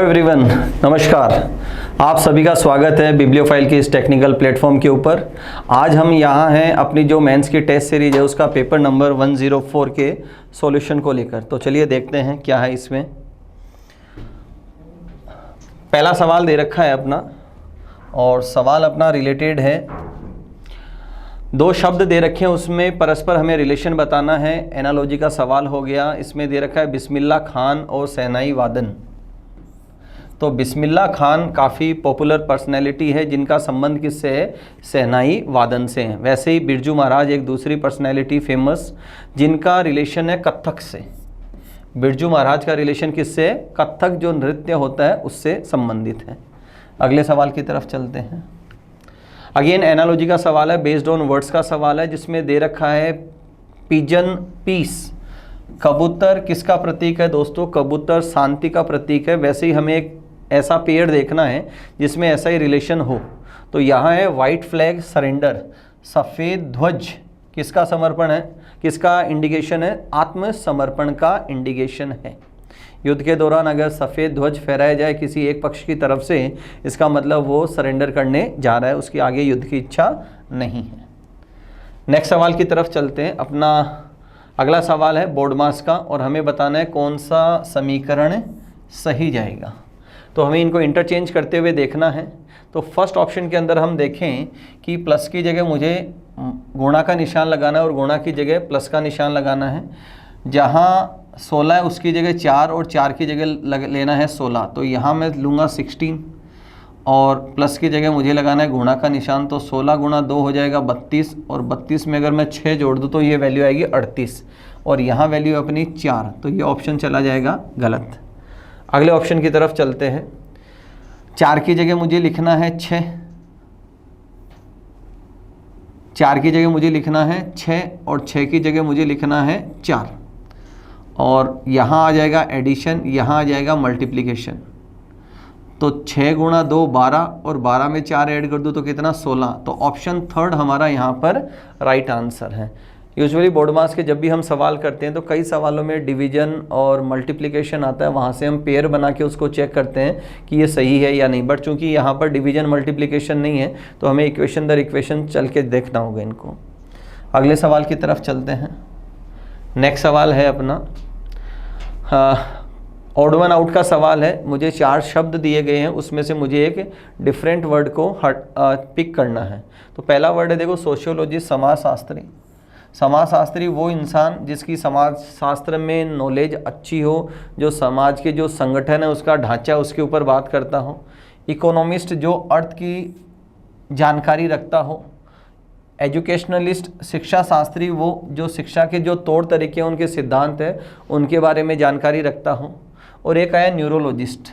Everyone, नमस्कार। आप सभी का स्वागत है बिब्लियोफाइल के इस टेक्निकल प्लेटफॉर्म के ऊपर। आज हम यहाँ हैं अपनी जो मेंस की टेस्ट सीरीज है उसका पेपर नंबर 104 के सॉल्यूशन को लेकर। तो चलिए देखते हैं क्या है इसमें। पहला सवाल दे रखा है अपना, और सवाल अपना रिलेटेड है, दो शब्द दे रखे हैं, उसमें परस्पर हमें रिलेशन बताना है। एनालॉजी का सवाल हो गया। इसमें दे रखा है बिस्मिल्लाह खान और शहनाई वादन। तो बिस्मिल्लाह खान काफ़ी पॉपुलर पर्सनैलिटी है जिनका संबंध किससे है? शहनाई वादन से है। वैसे ही बिरजू महाराज एक दूसरी पर्सनैलिटी फेमस जिनका रिलेशन है कथक से। बिरजू महाराज का रिलेशन किससे है? कथक जो नृत्य होता है उससे संबंधित है। अगले सवाल की तरफ चलते हैं। अगेन एनालॉजी का सवाल है, बेस्ड ऑन वर्ड्स का सवाल है, जिसमें दे रखा है पिजन पीस। कबूतर किसका प्रतीक है दोस्तों? कबूतर शांति का प्रतीक है। वैसे ही हमें एक ऐसा पेड़ देखना है जिसमें ऐसा ही रिलेशन हो। तो यहाँ है वाइट फ्लैग सरेंडर, सफ़ेद ध्वज किसका समर्पण है, किसका इंडिकेशन है? आत्मसमर्पण का इंडिकेशन है। युद्ध के दौरान अगर सफ़ेद ध्वज फहराया जाए किसी एक पक्ष की तरफ से, इसका मतलब वो सरेंडर करने जा रहा है, उसकी आगे युद्ध की इच्छा नहीं है। नेक्स्ट सवाल की तरफ चलते हैं। अपना अगला सवाल है बोर्ड मास का, और हमें बताना है कौन सा समीकरण सही जाएगा। तो हमें इनको इंटरचेंज करते हुए देखना है। तो फर्स्ट ऑप्शन के अंदर हम देखें कि प्लस की जगह मुझे गुणा का निशान लगाना है और गुणा की जगह प्लस का निशान लगाना है। जहाँ 16 है उसकी जगह 4 और 4 की जगह लेना है 16। तो यहाँ मैं लूँगा 16 और प्लस की जगह मुझे लगाना है गुणा का निशान। तो 16 गुणा 2 हो जाएगा 32, और 32 में अगर मैं 6 जोड़ दूँ तो ये वैल्यू आएगी 38, और यहाँ वैल्यू अपनी 4। तो ये ऑप्शन चला जाएगा गलत। अगले ऑप्शन की तरफ चलते हैं। 4 की जगह मुझे लिखना है 6, 4 की जगह मुझे लिखना है 6 और 6 की जगह मुझे लिखना है 4, और यहाँ आ जाएगा एडिशन, यहाँ आ जाएगा मल्टीप्लिकेशन। तो 6 गुणा 2 12, और 12 में 4 ऐड कर दूँ तो कितना? 16। तो ऑप्शन थर्ड हमारा यहाँ पर राइट आंसर है। यूजुअली बोर्ड मास के जब भी हम सवाल करते हैं तो कई सवालों में डिवीजन और मल्टीप्लिकेशन आता है, वहाँ से हम पेयर बना के उसको चेक करते हैं कि ये सही है या नहीं। बट चूंकि यहाँ पर डिवीजन मल्टीप्लिकेशन नहीं है तो हमें इक्वेशन दर इक्वेशन चल के देखना होगा इनको। अगले सवाल की तरफ चलते हैं। नेक्स्ट सवाल है अपना ऑड वन आउट का सवाल है। मुझे 4 शब्द दिए गए हैं, उसमें से मुझे एक डिफरेंट वर्ड को पिक करना है। तो पहला वर्ड है देखो सोशियोलॉजिस्ट, समाजशास्त्री। समाजशास्त्री वो इंसान जिसकी समाज शास्त्र में नॉलेज अच्छी हो, जो समाज के जो संगठन है उसका ढांचा उसके ऊपर बात करता हो। इकोनॉमिस्ट जो अर्थ की जानकारी रखता हो। एजुकेशनलिस्ट शिक्षा शास्त्री वो जो शिक्षा के जो तौर तरीके हैं, उनके सिद्धांत है, उनके बारे में जानकारी रखता हो। और एक आया न्यूरोलॉजिस्ट,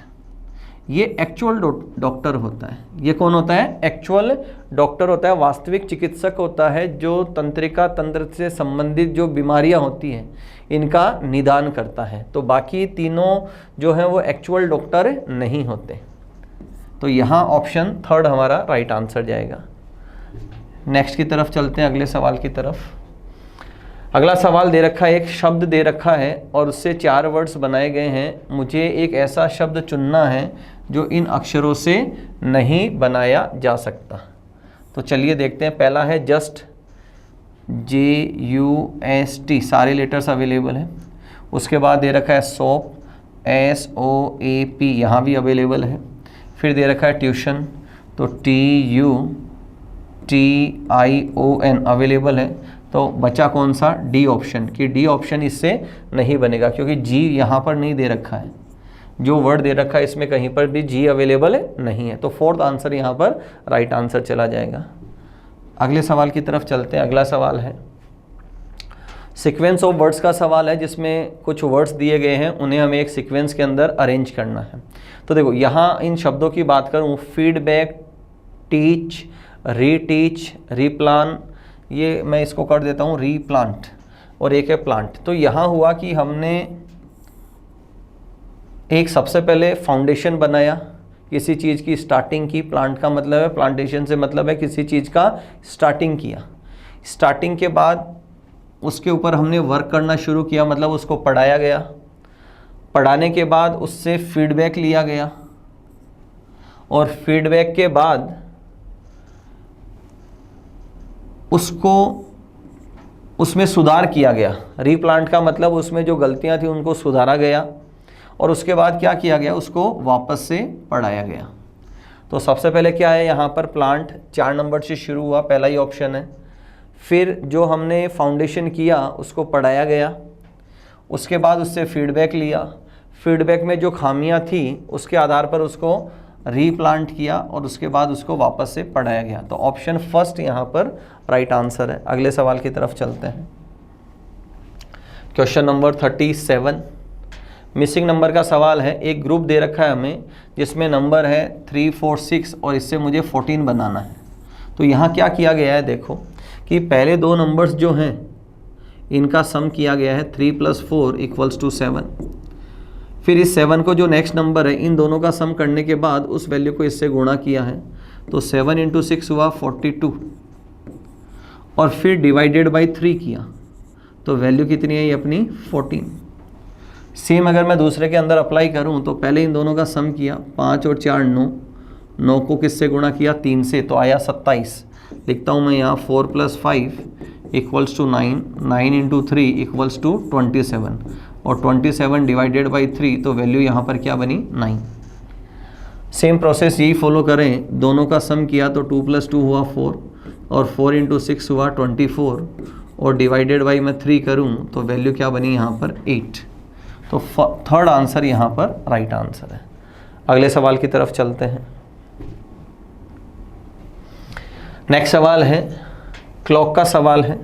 ये एक्चुअल डॉक्टर होता है। ये कौन होता है? एक्चुअल डॉक्टर होता है, वास्तविक चिकित्सक होता है, जो तंत्रिका तंत्र से संबंधित जो बीमारियां होती हैं इनका निदान करता है। तो बाकी तीनों जो हैं वो एक्चुअल डॉक्टर नहीं होते। तो यहाँ ऑप्शन थर्ड हमारा राइट आंसर जाएगा। नेक्स्ट की तरफ चलते हैं, अगले सवाल की तरफ। अगला सवाल दे रखा है, एक शब्द दे रखा है और उससे 4 वर्ड्स बनाए गए हैं। मुझे एक ऐसा शब्द चुनना है जो इन अक्षरों से नहीं बनाया जा सकता। तो चलिए देखते हैं। पहला है जस्ट, JUST, सारे लेटर्स अवेलेबल हैं। उसके बाद दे रखा है सोप, SOAP, यहाँ भी अवेलेबल है। फिर दे रखा है ट्यूशन, तो TUTION अवेलेबल है। तो बचा कौन सा? डी ऑप्शन, कि डी ऑप्शन इससे नहीं बनेगा क्योंकि जी यहाँ पर नहीं दे रखा है। जो वर्ड दे रखा है इसमें कहीं पर भी जी अवेलेबल नहीं है। तो फोर्थ आंसर यहाँ पर राइट आंसर चला जाएगा। अगले सवाल की तरफ चलते हैं। अगला सवाल है सीक्वेंस ऑफ वर्ड्स का सवाल है, जिसमें कुछ वर्ड्स दिए गए हैं, उन्हें हमें एक सीक्वेंस के अंदर अरेंज करना है। तो देखो यहाँ इन शब्दों की बात करूँ, फीडबैक, टीच, रीटीच, रीप्लान, ये मैं इसको कर देता हूँ रीप्लांट, और एक है प्लांट। तो यहाँ हुआ कि हमने एक सबसे पहले फाउंडेशन बनाया किसी चीज़ की, स्टार्टिंग की। प्लांट का मतलब है, प्लांटेशन से मतलब है किसी चीज़ का स्टार्टिंग किया। स्टार्टिंग के बाद उसके ऊपर हमने वर्क करना शुरू किया, मतलब उसको पढ़ाया गया। पढ़ाने के बाद उससे फीडबैक लिया गया। और फीडबैक के बाद उसको उसमें सुधार किया गया। रीप्लांट का मतलब उसमें जो गलतियां थी उनको सुधारा गया और उसके बाद क्या किया गया, उसको वापस से पढ़ाया गया। तो सबसे पहले क्या है, यहाँ पर प्लांट 4 नंबर से शुरू हुआ, पहला ही ऑप्शन है। फिर जो हमने फाउंडेशन किया उसको पढ़ाया गया, उसके बाद उससे फीडबैक लिया, फीडबैक में जो खामियां थी उसके आधार पर उसको रीप्लांट किया और उसके बाद उसको वापस से पढ़ाया गया। तो ऑप्शन फर्स्ट यहाँ पर राइट आंसर है। अगले सवाल की तरफ चलते हैं। क्वेश्चन नंबर 37 मिसिंग नंबर का सवाल है। एक ग्रुप दे रखा है हमें जिसमें नंबर है 3, 4, 6 और इससे मुझे 14 बनाना है। तो यहाँ क्या किया गया है, देखो कि पहले 2 नंबर्स जो हैं इनका सम किया गया है 3 + 4 = 7। फिर इस 7 को जो नेक्स्ट नंबर है इन दोनों का सम करने के बाद उस वैल्यू को इससे गुणा किया है। तो 7 × 6 हुआ 42 और फिर डिवाइडेड बाई 3 किया तो वैल्यू कितनी है ये अपनी 14। सेम अगर मैं दूसरे के अंदर अप्लाई करूं तो पहले इन दोनों का सम किया, 5 और 4 9, 9 को किससे गुणा किया 3 से, तो आया 27। लिखता हूं मैं यहाँ 4 + 5 = 9, 9 × 3 = 27 और 27 डिवाइडेड बाई 3 तो वैल्यू यहाँ पर क्या बनी 9। सेम प्रोसेस यही फॉलो करें, दोनों का सम किया तो 2 + 2 हुआ 4 और 4 × 6 हुआ 24 और डिवाइडेड बाई मैं 3 करूँ तो वैल्यू क्या बनी यहाँ पर 8। तो थर्ड आंसर यहाँ पर राइट आंसर है। अगले सवाल की तरफ चलते हैं। नेक्स्ट सवाल है क्लॉक का सवाल है,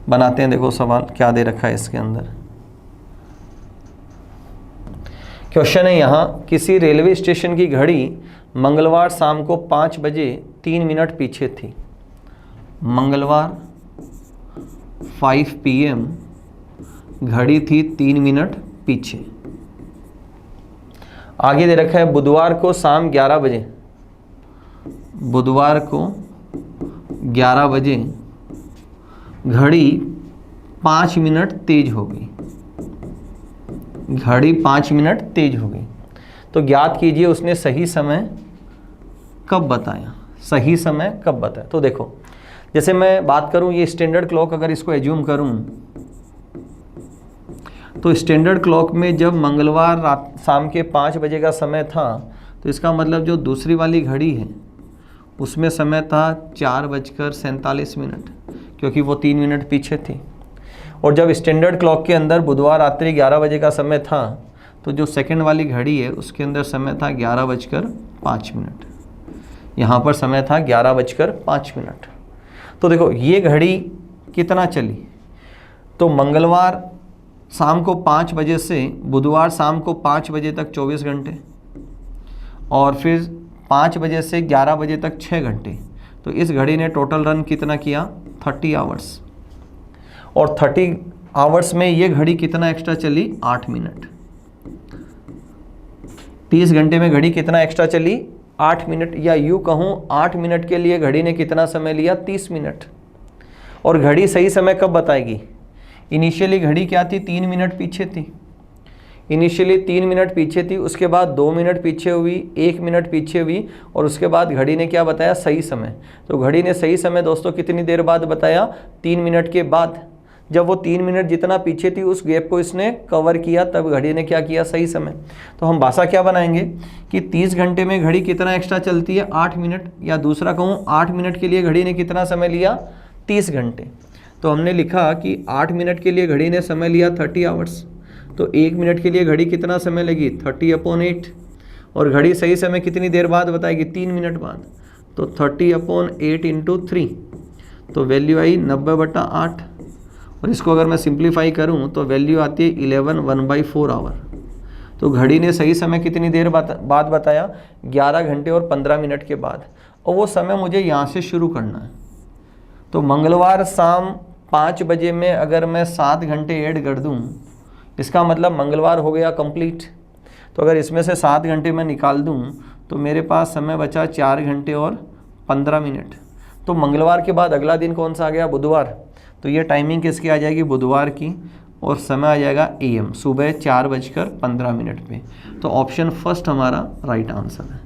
बनाते हैं। देखो सवाल क्या दे रखा है इसके अंदर। क्वेश्चन है यहाँ, किसी रेलवे स्टेशन की घड़ी मंगलवार शाम को 5 बजे 3 मिनट पीछे थी। मंगलवार 5 PM घड़ी थी 3 मिनट पीछे। आगे दे रखा है बुधवार को शाम 11 बजे, बुधवार को 11 बजे घड़ी 5 मिनट तेज हो गई, घड़ी 5 मिनट तेज हो गई। तो ज्ञात कीजिए उसने सही समय कब बताया, सही समय कब बताया। तो देखो जैसे मैं बात करूं ये स्टैंडर्ड क्लॉक अगर इसको एज्यूम करूं तो स्टैंडर्ड क्लॉक में जब मंगलवार रात शाम के 5 बजे का समय था तो इसका मतलब जो दूसरी वाली घड़ी है उसमें समय था 4:47 क्योंकि वो 3 मिनट पीछे थी। और जब स्टैंडर्ड क्लॉक के अंदर बुधवार रात्रि 11 बजे का समय था तो जो सेकंड वाली घड़ी है उसके अंदर समय था 11:05। यहाँ पर समय था 11:05। तो देखो ये घड़ी कितना चली, तो मंगलवार शाम को 5 बजे से बुधवार शाम को 5 बजे तक 24 घंटे और फिर 5 बजे से 11 बजे तक 6 घंटे। तो इस घड़ी ने टोटल रन कितना किया 30 आवर्स। और 30 आवर्स में ये घड़ी कितना एक्स्ट्रा चली 8 मिनट। 30 घंटे में घड़ी कितना एक्स्ट्रा चली 8 मिनट, या यूँ कहूँ 8 मिनट के लिए घड़ी ने कितना समय लिया 30 मिनट। और घड़ी सही समय कब बताएगी, इनिशियली घड़ी क्या थी 3 मिनट पीछे थी, इनिशियली 3 मिनट पीछे थी, उसके बाद 2 मिनट पीछे हुई, 1 मिनट पीछे हुई और उसके बाद घड़ी ने क्या बताया सही समय। तो घड़ी ने सही समय दोस्तों कितनी देर बाद बताया 3 मिनट के बाद। जब वो 3 मिनट जितना पीछे थी उस गैप को इसने कवर किया तब घड़ी ने क्या किया सही समय। तो हम भाषा क्या बनाएंगे कि 30 घंटे में घड़ी कितना एक्स्ट्रा चलती है 8 मिनट, या दूसरा कहूँ 8 मिनट के लिए घड़ी ने कितना समय लिया 30 घंटे। तो हमने लिखा कि 8 मिनट के लिए घड़ी ने समय लिया 30 आवर्स, तो 1 मिनट के लिए घड़ी कितना समय लगी 30/8 और घड़ी सही समय कितनी देर बाद बताएगी 3 मिनट बाद। तो 30/8 × 3 तो वैल्यू आई 90/8 और इसको अगर मैं सिंप्लीफाई करूं तो वैल्यू आती है 11 1/4 आवर। तो घड़ी ने सही समय कितनी देर बाद बताया 11 घंटे और 15 मिनट के बाद, और वो समय मुझे यहाँ से शुरू करना है। तो मंगलवार शाम 5 बजे में अगर मैं 7 घंटे ऐड कर दूं इसका मतलब मंगलवार हो गया कंप्लीट। तो अगर इसमें से 7 घंटे मैं निकाल दूं तो मेरे पास समय बचा 4 घंटे और 15 मिनट। तो मंगलवार के बाद अगला दिन कौन सा आ गया बुधवार, तो ये टाइमिंग किसकी आ जाएगी बुधवार की और समय आ जाएगा AM सुबह 4:15 पे। तो ऑप्शन फर्स्ट हमारा राइट आंसर है।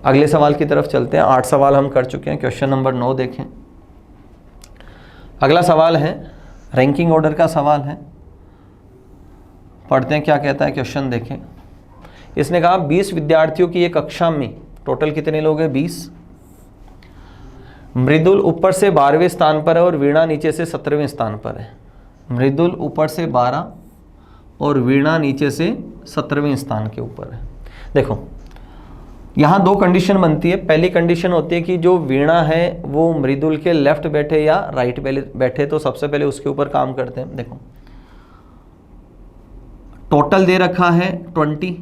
अगले सवाल की तरफ चलते हैं। 8 सवाल हम कर चुके हैं, क्वेश्चन नंबर 9 देखें। अगला सवाल है रैंकिंग ऑर्डर का सवाल है, पढ़ते हैं क्या कहता है क्वेश्चन देखें। इसने कहा 20 विद्यार्थियों की एक कक्षा में टोटल कितने लोग हैं, 20। मृदुल ऊपर से 12वें स्थान पर है और वीणा नीचे से 17वें स्थान पर है। मृदुल ऊपर से 12 और वीणा नीचे से 17वें स्थान के ऊपर है। देखो यहाँ दो कंडीशन बनती है। पहली कंडीशन होती है कि जो वीणा है वो मृदुल के लेफ्ट बैठे या राइट बैठे, तो सबसे पहले उसके ऊपर काम करते हैं। देखो टोटल दे रखा है 20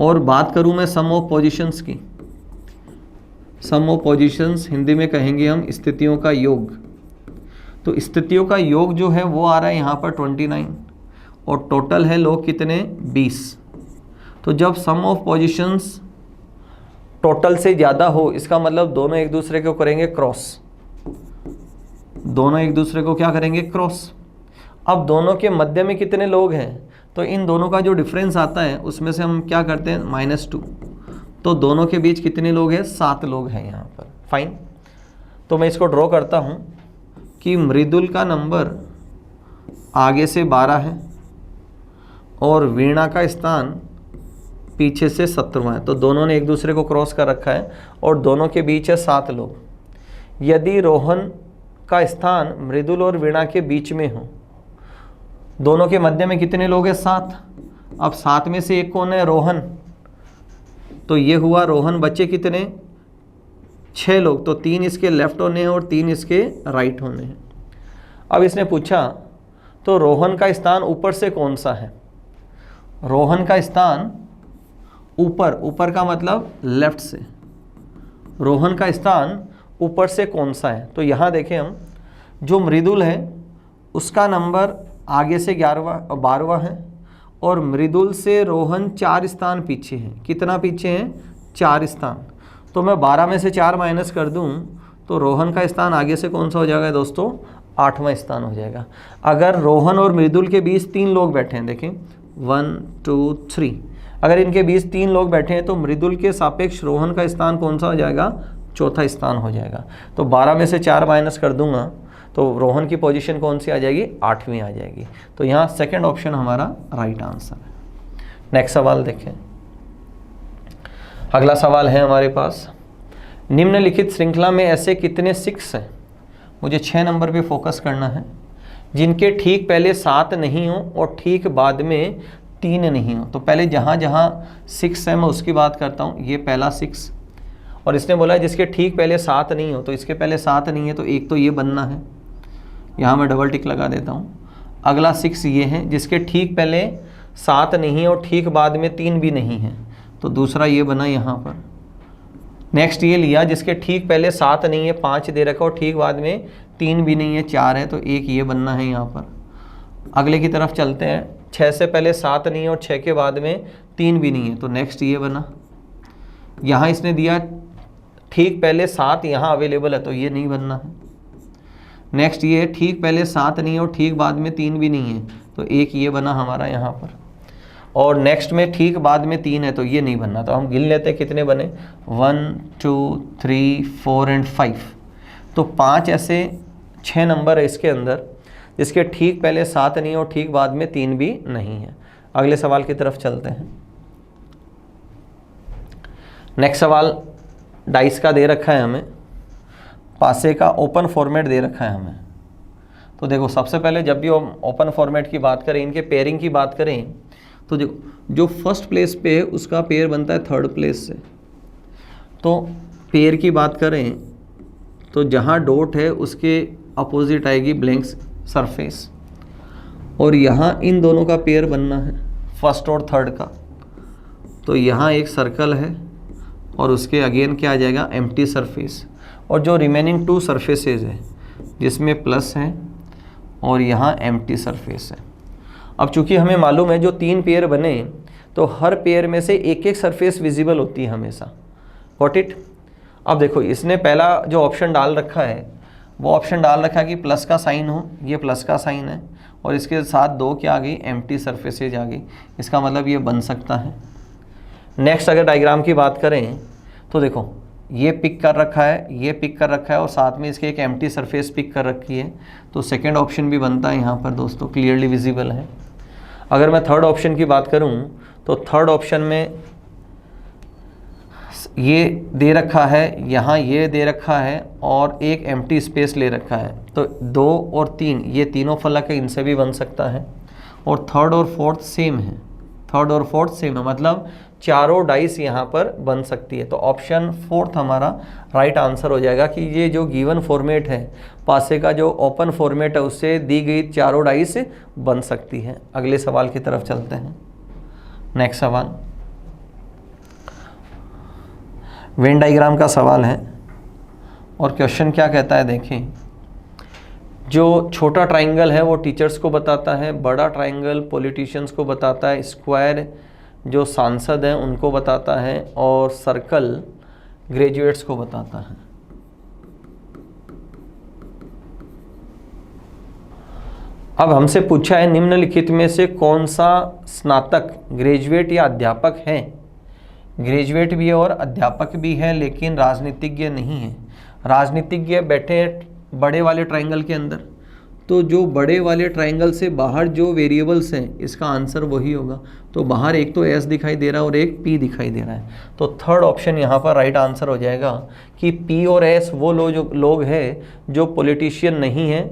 और बात करूं मैं सम ऑफ पोजीशंस की। सम ऑफ पोजीशंस हिंदी में कहेंगे हम स्थितियों का योग। तो स्थितियों का योग जो है वो आ रहा है यहाँ पर 29 और टोटल है लोग कितने, 20। तो जब सम ऑफ पोजीशंस टोटल से ज़्यादा हो, इसका मतलब दोनों एक दूसरे को करेंगे क्रॉस। दोनों एक दूसरे को क्या करेंगे, क्रॉस। अब दोनों के मध्य में कितने लोग हैं, तो इन दोनों का जो डिफरेंस आता है उसमें से हम क्या करते हैं, -2। तो दोनों के बीच कितने लोग हैं, 7 लोग हैं यहाँ पर। फाइन, तो मैं इसको ड्रॉ करता हूँ कि मृदुल का नंबर आगे से 12 है और वीणा का स्थान पीछे से 17वां है। तो दोनों ने एक दूसरे को क्रॉस कर रखा है और दोनों के बीच है 7 लोग। यदि रोहन का स्थान मृदुल और वीणा के बीच में हो, दोनों के मध्य में कितने लोग हैं, 7। अब 7 में से एक कौन है, रोहन। तो ये हुआ रोहन, बचे कितने, 6 लोग। तो 3 इसके लेफ्ट होने हैं और 3 इसके राइट होने हैं। अब इसने पूछा तो रोहन का स्थान ऊपर से कौन सा है। रोहन का स्थान ऊपर, ऊपर का मतलब लेफ्ट से, रोहन का स्थान ऊपर से कौन सा है। तो यहाँ देखें हम, जो मृदुल है उसका नंबर आगे से 11वां और 12वां है और मृदुल से रोहन 4 स्थान पीछे है। कितना पीछे हैं, 4 स्थान। तो मैं 12 में से 4 माइनस कर दूं तो रोहन का स्थान आगे से कौन सा हो जाएगा दोस्तों, 8वां स्थान हो जाएगा। अगर रोहन और मृदुल के बीच 3 लोग बैठे हैं, देखें 1 2 3, अगर इनके बीच 3 लोग बैठे हैं तो मृदुल के सापेक्ष रोहन का स्थान कौन सा हो जाएगा, 4था स्थान हो जाएगा। तो 12 में से 4 माइनस कर दूंगा तो रोहन की पोजीशन कौन सी आ जाएगी, 8वीं आ जाएगी। तो यहाँ सेकंड ऑप्शन हमारा राइट आंसर है। नेक्स्ट सवाल देखें। अगला सवाल है हमारे पास, निम्नलिखित श्रृंखला में ऐसे कितने 6 हैं, मुझे 6 नंबर पे फोकस करना है, जिनके ठीक पहले 7 नहीं हो और ठीक बाद में 3 नहीं हो। तो पहले जहाँ जहाँ 6 है मैं उसकी बात करता हूँ। ये पहला 6 और इसने बोला है जिसके ठीक पहले 7 नहीं हो, तो इसके पहले 7 नहीं है तो एक तो ये बनना है, यहाँ मैं डबल टिक लगा देता हूँ। अगला 6 ये है जिसके ठीक पहले 7 नहीं और ठीक बाद में 3 भी नहीं है, तो दूसरा ये बना यहाँ पर। नेक्स्ट ये लिया जिसके ठीक पहले 7 नहीं है, 5 दे रखा और ठीक बाद में 3 भी नहीं है, 4 है, तो एक ये बनना है यहाँ पर। अगले की तरफ चलते हैं, 6 से पहले 7 नहीं है और 6 के बाद में 3 भी नहीं है, तो नेक्स्ट ये बना। यहाँ इसने दिया ठीक पहले 7 यहाँ अवेलेबल है, तो ये नहीं बनना है। नेक्स्ट ये ठीक पहले 7 नहीं है और ठीक बाद में 3 भी नहीं है, तो एक ये बना हमारा यहाँ पर। और नेक्स्ट में ठीक बाद में 3 है, तो ये नहीं बनना। तो हम गिन लेते हैं कितने बने, 1 2 3 4 एंड 5। तो 5 ऐसे 6 नंबर है इसके अंदर जिसके ठीक पहले 7 नहीं और ठीक बाद में 3 भी नहीं है। अगले सवाल की तरफ चलते हैं। नेक्स्ट सवाल डाइस का दे रखा है हमें, पासे का ओपन फॉर्मेट दे रखा है हमें। तो देखो सबसे पहले जब भी हम ओपन फॉर्मेट की बात करें, इनके पेयरिंग की बात करें, तो देखो जो फर्स्ट प्लेस पे है उसका पेयर बनता है थर्ड प्लेस से। तो पेयर की बात करें तो जहाँ डॉट है उसके अपोजिट आएगी ब्लैंक सरफेस, और यहाँ इन दोनों का पेयर बनना है फर्स्ट और थर्ड का। तो यहाँ एक सर्कल है और उसके अगेन क्या आ जाएगा, एम्प्टी सरफेस। और जो रिमेनिंग 2 सरफेसेज है जिसमें प्लस है और यहाँ एम्प्टी सरफेस है। अब चूंकि हमें मालूम है जो 3 पेयर बने तो हर पेयर में से एक एक सरफेस विजिबल होती है हमेशा। Got it. अब देखो इसने पहला जो ऑप्शन डाल रखा है वो ऑप्शन डाल रखा है कि प्लस का साइन हो, ये प्लस का साइन है और इसके साथ 2 क्या आ गई, एम्प्टी सरफेसेज आ गई। इसका मतलब ये बन सकता है। नेक्स्ट अगर डायग्राम की बात करें तो देखो ये पिक कर रखा है, ये पिक कर रखा है और साथ में इसके एक एम्प्टी सरफेस पिक कर रखी है, तो सेकंड ऑप्शन भी बनता है यहाँ पर दोस्तों, क्लियरली विजिबल है। अगर मैं थर्ड ऑप्शन की बात करूँ तो थर्ड ऑप्शन में ये दे रखा है, यहाँ ये दे रखा है और एक एम्प्टी स्पेस ले रखा है, तो 2 और 3 ये तीनों फलक है, इनसे भी बन सकता है। और थर्ड और फोर्थ सेम है, थर्ड और फोर्थ सेम है, मतलब चारों डाइस यहाँ पर बन सकती है। तो ऑप्शन फोर्थ हमारा राइट आंसर हो जाएगा कि ये जो गिवन फॉर्मेट है, पासे का जो ओपन फॉर्मेट है, उससे दी गई चारों डाइस बन सकती है। अगले सवाल की तरफ चलते हैं। नेक्स्ट सवाल वेन डायग्राम का सवाल है और क्वेश्चन क्या कहता है देखें। जो छोटा ट्राइंगल है वो टीचर्स को बताता है, बड़ा ट्राइंगल पॉलिटिशियंस को बताता है, स्क्वायर जो सांसद हैं उनको बताता है और सर्कल ग्रेजुएट्स को बताता है। अब हमसे पूछा है निम्नलिखित में से कौन सा स्नातक ग्रेजुएट या अध्यापक है। ग्रेजुएट भी है और अध्यापक भी है, लेकिन राजनीतिज्ञ नहीं है। राजनीतिज्ञ बैठे हैं बड़े वाले ट्राइंगल के अंदर, तो जो बड़े वाले ट्राइंगल से बाहर जो वेरिएबल्स हैं इसका आंसर वही होगा। तो बाहर एक तो एस दिखाई दे रहा है और एक पी दिखाई दे रहा है, तो थर्ड ऑप्शन यहाँ पर राइट आंसर हो जाएगा कि पी और एस वो लोग हैं जो पॉलिटिशियन नहीं है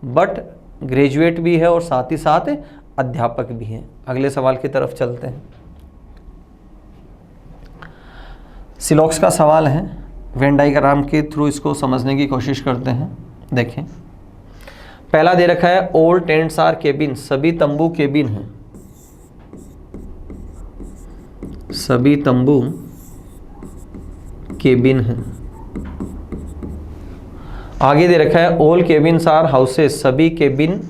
बट ग्रेजुएट भी है और साथ ही साथ अध्यापक भी है। अगले सवाल की तरफ चलते हैं। सिलॉक्स का सवाल है, वेन डायग्राम के थ्रू इसको समझने की कोशिश करते हैं। देखें पहला दे रखा है ऑल टेंट्स आर केबिन, सभी तंबू केबिन हैं, सभी तंबू केबिन हैं। आगे दे रखा है ऑल केबिन्स आर हाउसेस, सभी केबिन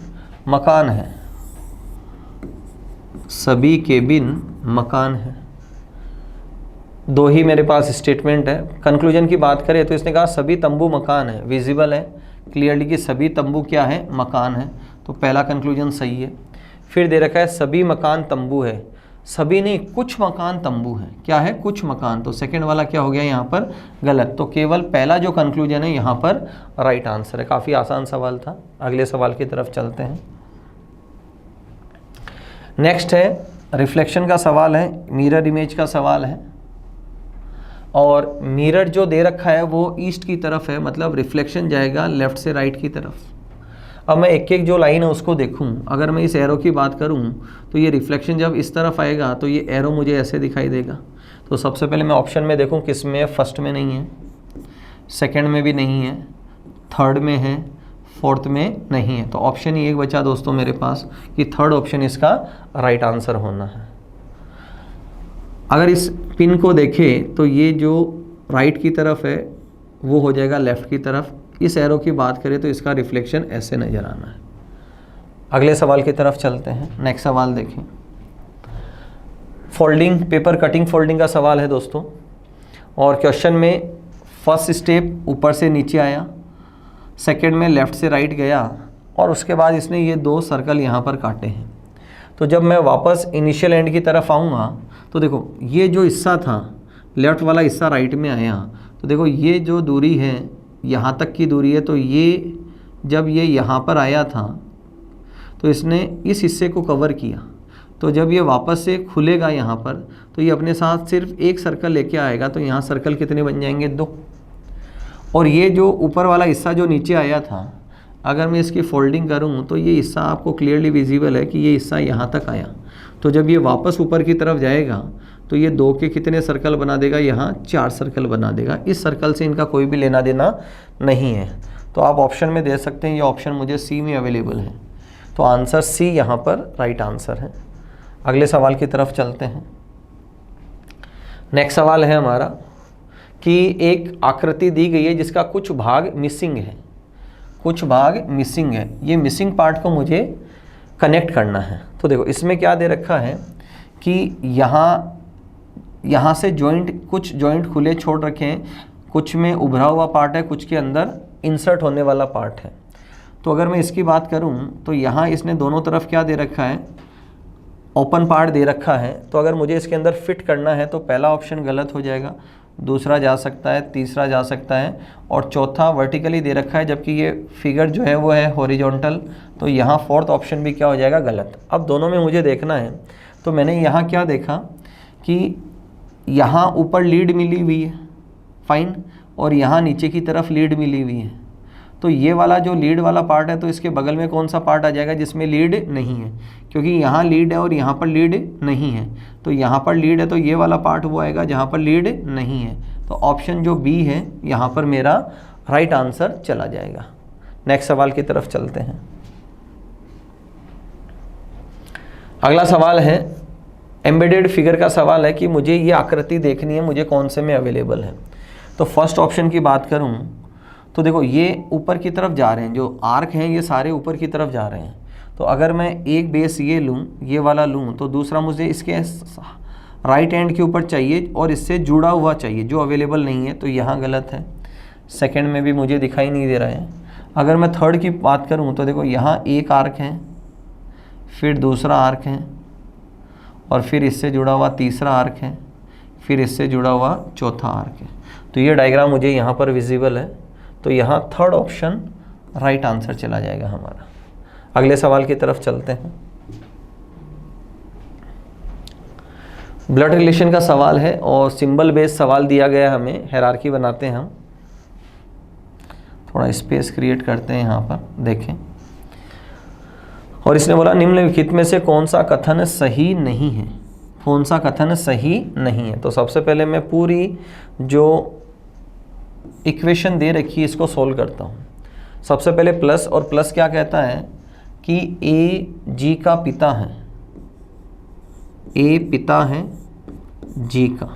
मकान है, सभी केबिन मकान है। दो ही मेरे पास स्टेटमेंट है। कंक्लूजन की बात करें तो इसने कहा सभी तंबू मकान है, विजिबल है क्लियरली कि सभी तंबू क्या है, मकान है, तो पहला कंक्लूजन सही है। फिर दे रखा है सभी मकान तंबू है, सभी नहीं कुछ मकान तंबू है, क्या है कुछ मकान, तो सेकंड वाला क्या हो गया यहाँ पर गलत, तो केवल पहला जो कंक्लूजन है यहाँ पर राइट आंसर है। काफ़ी आसान सवाल था। अगले सवाल की तरफ चलते हैं। नेक्स्ट है रिफ्लेक्शन का सवाल है, मिरर इमेज का सवाल है और मिरर जो दे रखा है वो ईस्ट की तरफ है, मतलब रिफ्लेक्शन जाएगा लेफ़्ट से राइट की तरफ। अब मैं एक एक जो लाइन है उसको देखूं, अगर मैं इस एरो की बात करूं तो ये रिफ्लेक्शन जब इस तरफ आएगा तो ये एरो मुझे ऐसे दिखाई देगा। तो सबसे पहले मैं ऑप्शन में देखूं किस में है, फर्स्ट में नहीं है, सेकंड में भी नहीं है, थर्ड में है, फोर्थ में नहीं है, तो ऑप्शन ही एक बचा दोस्तों मेरे पास कि थर्ड ऑप्शन इसका राइट आंसर होना है। अगर इस पिन को देखें तो ये जो राइट की तरफ है वो हो जाएगा लेफ़्ट की तरफ। इस एरो की बात करें तो इसका रिफ्लेक्शन ऐसे नज़र आना है। अगले सवाल की तरफ चलते हैं। नेक्स्ट सवाल देखें, फोल्डिंग पेपर कटिंग फोल्डिंग का सवाल है दोस्तों और क्वेश्चन में फर्स्ट स्टेप ऊपर से नीचे आया, सेकंड में लेफ़्ट से राइट गया और उसके बाद इसने ये दो सर्कल यहाँ पर काटे हैं। तो जब मैं वापस इनिशियल एंड की तरफ आऊँगा तो देखो ये जो हिस्सा था लेफ़्ट वाला हिस्सा राइट में आया, तो देखो ये जो दूरी है यहाँ तक की दूरी है, तो ये जब ये यहाँ पर आया था तो इसने इस हिस्से को कवर किया, तो जब ये वापस से खुलेगा यहाँ पर तो ये अपने साथ सिर्फ एक सर्कल लेके आएगा, तो यहाँ सर्कल कितने बन जाएंगे, 2। और ये जो ऊपर वाला हिस्सा जो नीचे आया था, अगर मैं इसकी फोल्डिंग करूँ तो ये हिस्सा आपको क्लियरली विजिबल है कि ये हिस्सा यहाँ तक आया, तो जब ये वापस ऊपर की तरफ जाएगा तो ये 2 के कितने सर्कल बना देगा, यहाँ 4 सर्कल बना देगा। इस सर्कल से इनका कोई भी लेना देना नहीं है, तो आप ऑप्शन में दे सकते हैं, ये ऑप्शन मुझे सी में अवेलेबल है, तो आंसर सी यहाँ पर राइट आंसर है। अगले सवाल की तरफ चलते हैं। नेक्स्ट सवाल है हमारा कि एक आकृति दी गई है जिसका कुछ भाग मिसिंग है, कुछ भाग मिसिंग है, ये मिसिंग पार्ट को मुझे कनेक्ट करना है। तो देखो इसमें क्या दे रखा है कि यहाँ से जॉइंट, कुछ जॉइंट खुले छोड़ रखे हैं, कुछ में उभरा हुआ पार्ट है, कुछ के अंदर इंसर्ट होने वाला पार्ट है। तो अगर मैं इसकी बात करूँ तो यहाँ इसने दोनों तरफ क्या दे रखा है, ओपन पार्ट दे रखा है, तो अगर मुझे इसके अंदर फिट करना है तो पहला ऑप्शन गलत हो जाएगा, दूसरा जा सकता है, तीसरा जा सकता है और चौथा वर्टिकली दे रखा है, जबकि ये फिगर जो है वो है हॉरिजॉन्टल, तो यहाँ फोर्थ ऑप्शन भी क्या हो जाएगा, गलत। अब दोनों में मुझे देखना है, तो मैंने यहाँ क्या देखा कि यहाँ ऊपर लीड मिली हुई है, फाइन, और यहाँ नीचे की तरफ लीड मिली हुई है। तो ये वाला जो लीड वाला पार्ट है, तो इसके बगल में कौन सा पार्ट आ जाएगा जिसमें लीड नहीं है, क्योंकि यहाँ लीड है और यहाँ पर लीड नहीं है। तो यहाँ पर लीड है तो ये वाला पार्ट वो आएगा जहाँ पर लीड नहीं है। तो ऑप्शन जो बी है यहाँ पर मेरा राइट आंसर चला जाएगा। नेक्स्ट सवाल की तरफ चलते हैं। अगला सवाल है एम्बेडेड फिगर का सवाल है कि मुझे ये आकृति देखनी है, मुझे कौन से में अवेलेबल है। तो फर्स्ट ऑप्शन की बात करूँ तो देखो ये ऊपर की तरफ जा रहे हैं, जो आर्क हैं ये सारे ऊपर की तरफ जा रहे हैं। तो अगर मैं एक बेस ये लूँ, ये वाला लूँ, तो दूसरा मुझे इसके राइट एंड के ऊपर चाहिए और इससे जुड़ा हुआ चाहिए जो अवेलेबल नहीं है, तो यहाँ गलत है। सेकंड में भी मुझे दिखाई नहीं दे रहा है। अगर मैं थर्ड की बात करूँ तो देखो यहाँ एक आर्क है, फिर दूसरा आर्क है और फिर इससे जुड़ा हुआ तीसरा आर्क है, फिर इससे जुड़ा हुआ चौथा आर्क है। तो ये डायग्राम मुझे यहाँ पर विजिबल है, तो यहाँ थर्ड ऑप्शन राइट आंसर चला जाएगा हमारा। अगले सवाल की तरफ चलते हैं। ब्लड रिलेशन का सवाल है और सिंबल बेस्ड सवाल दिया गया है हमें। हायरार्की बनाते हैं हम, थोड़ा स्पेस क्रिएट करते हैं यहाँ पर, देखें। और इसने बोला निम्नलिखित में से कौन सा कथन सही नहीं है, कौन सा कथन सही नहीं है। तो सबसे पहले मैं पूरी जो इक्वेशन दे रखी है इसको सोल्व करता हूँ। सबसे पहले प्लस, और प्लस क्या कहता है कि ए जी का पिता है, ए पिता है जी का।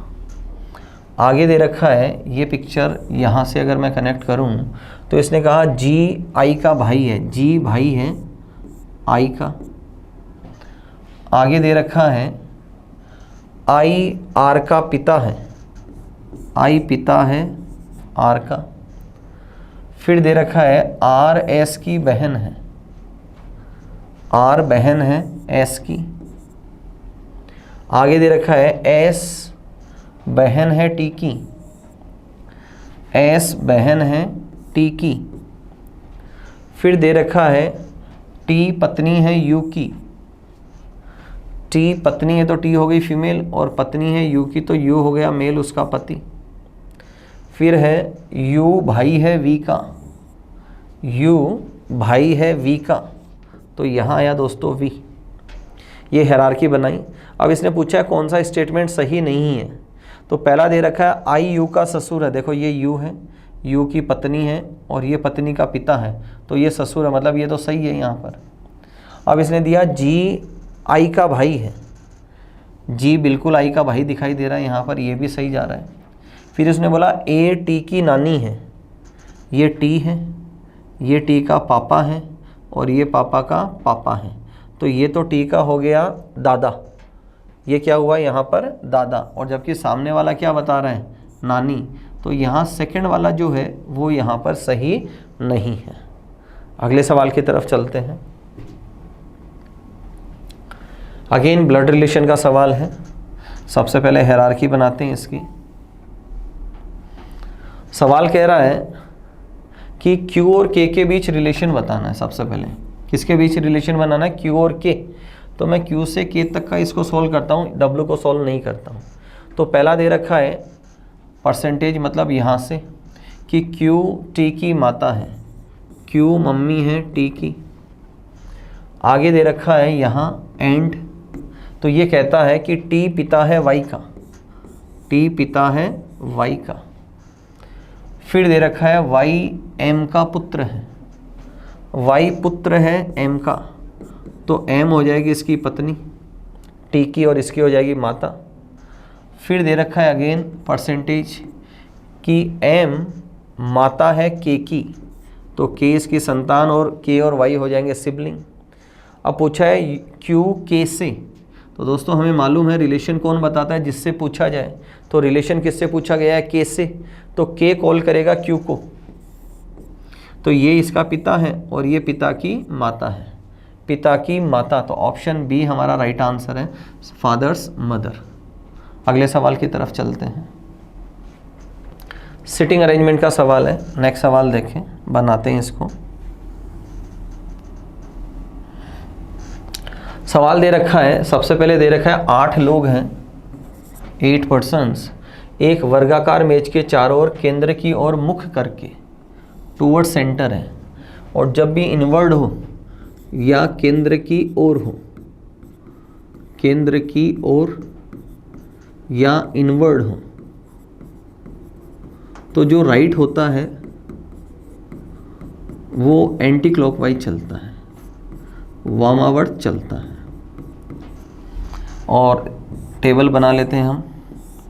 आगे दे रखा है ये पिक्चर, यहाँ से अगर मैं कनेक्ट करूँ तो इसने कहा जी आई का भाई है, जी भाई है आई का। आगे दे रखा है आई आर का पिता है, आई पिता है आर का। फिर दे रखा है आर एस की बहन है, आर बहन है एस की। आगे दे रखा है एस बहन है टी की, एस बहन है टी की। फिर दे रखा है टी पत्नी है यू की, टी पत्नी है तो टी हो गई फीमेल, और पत्नी है यू की तो यू हो गया मेल, उसका पति। फिर है यू भाई है वी का, यू भाई है वी का, तो यहाँ आया दोस्तों वी। ये हायरार्की बनाई। अब इसने पूछा है कौन सा स्टेटमेंट सही नहीं है। तो पहला दे रखा है आई यू का ससुर है, देखो ये यू है, यू की पत्नी है और ये पत्नी का पिता है, तो ये ससुर है, मतलब ये तो सही है यहाँ पर। अब इसने दिया जी आई का भाई है, जी बिल्कुल आई का भाई दिखाई दे रहा है यहाँ पर, ये भी सही जा रहा है। फिर इसने बोला ए टी की नानी है, ये टी है, ये टी का पापा है और ये पापा का पापा है, तो ये तो टी का हो गया दादा, ये क्या हुआ यहाँ पर दादा, और जबकि सामने वाला क्या बता रहा है नानी, तो यहाँ सेकंड वाला जो है वो यहाँ पर सही नहीं है। अगले सवाल की तरफ चलते हैं। अगेन ब्लड रिलेशन का सवाल है। सबसे पहले हायरार्की बनाते हैं इसकी। सवाल कह रहा है कि Q और K के बीच रिलेशन बताना है। सबसे पहले किसके बीच रिलेशन बनाना है, Q और K। तो मैं Q से K तक का इसको सॉल्व करता हूँ, W को सॉल्व नहीं करता हूँ। तो पहला दे रखा है परसेंटेज, मतलब यहाँ से कि Q T की माता है, Q मम्मी है T की। आगे दे रखा है यहाँ एंड, तो ये कहता है कि T पिता है Y का, T पिता है Y का। फिर दे रखा है Y M का पुत्र है, Y पुत्र है M का, तो M हो जाएगी इसकी पत्नी T की और इसकी हो जाएगी माता। फिर दे रखा है अगेन परसेंटेज कि M माता है K की, तो K इसकी संतान और K और Y हो जाएंगे सिबलिंग। अब पूछा है Q K से, तो दोस्तों हमें मालूम है रिलेशन कौन बताता है, जिससे पूछा जाए। तो रिलेशन किससे पूछा गया है, K से, तो K कॉल करेगा Q को। तो ये इसका पिता है और ये पिता की माता है, पिता की माता, तो ऑप्शन बी हमारा राइट आंसर है, फादर्स मदर। अगले सवाल की तरफ चलते हैं। सिटिंग अरेंजमेंट का सवाल है। नेक्स्ट सवाल देखें, बनाते हैं इसको। सवाल दे रखा है, सबसे पहले दे रखा है 8 लोग हैं, 8 पर्सन्स, एक वर्गाकार मेज के चारों ओर केंद्र की ओर मुख करके टूवर्ड सेंटर है, और जब भी इनवर्ड हो या केंद्र की ओर हो, केंद्र की ओर या इनवर्ड हो, तो जो राइट होता है वो एंटी क्लॉकवाइज चलता है, वामावर्त चलता है। और टेबल बना लेते हैं हम,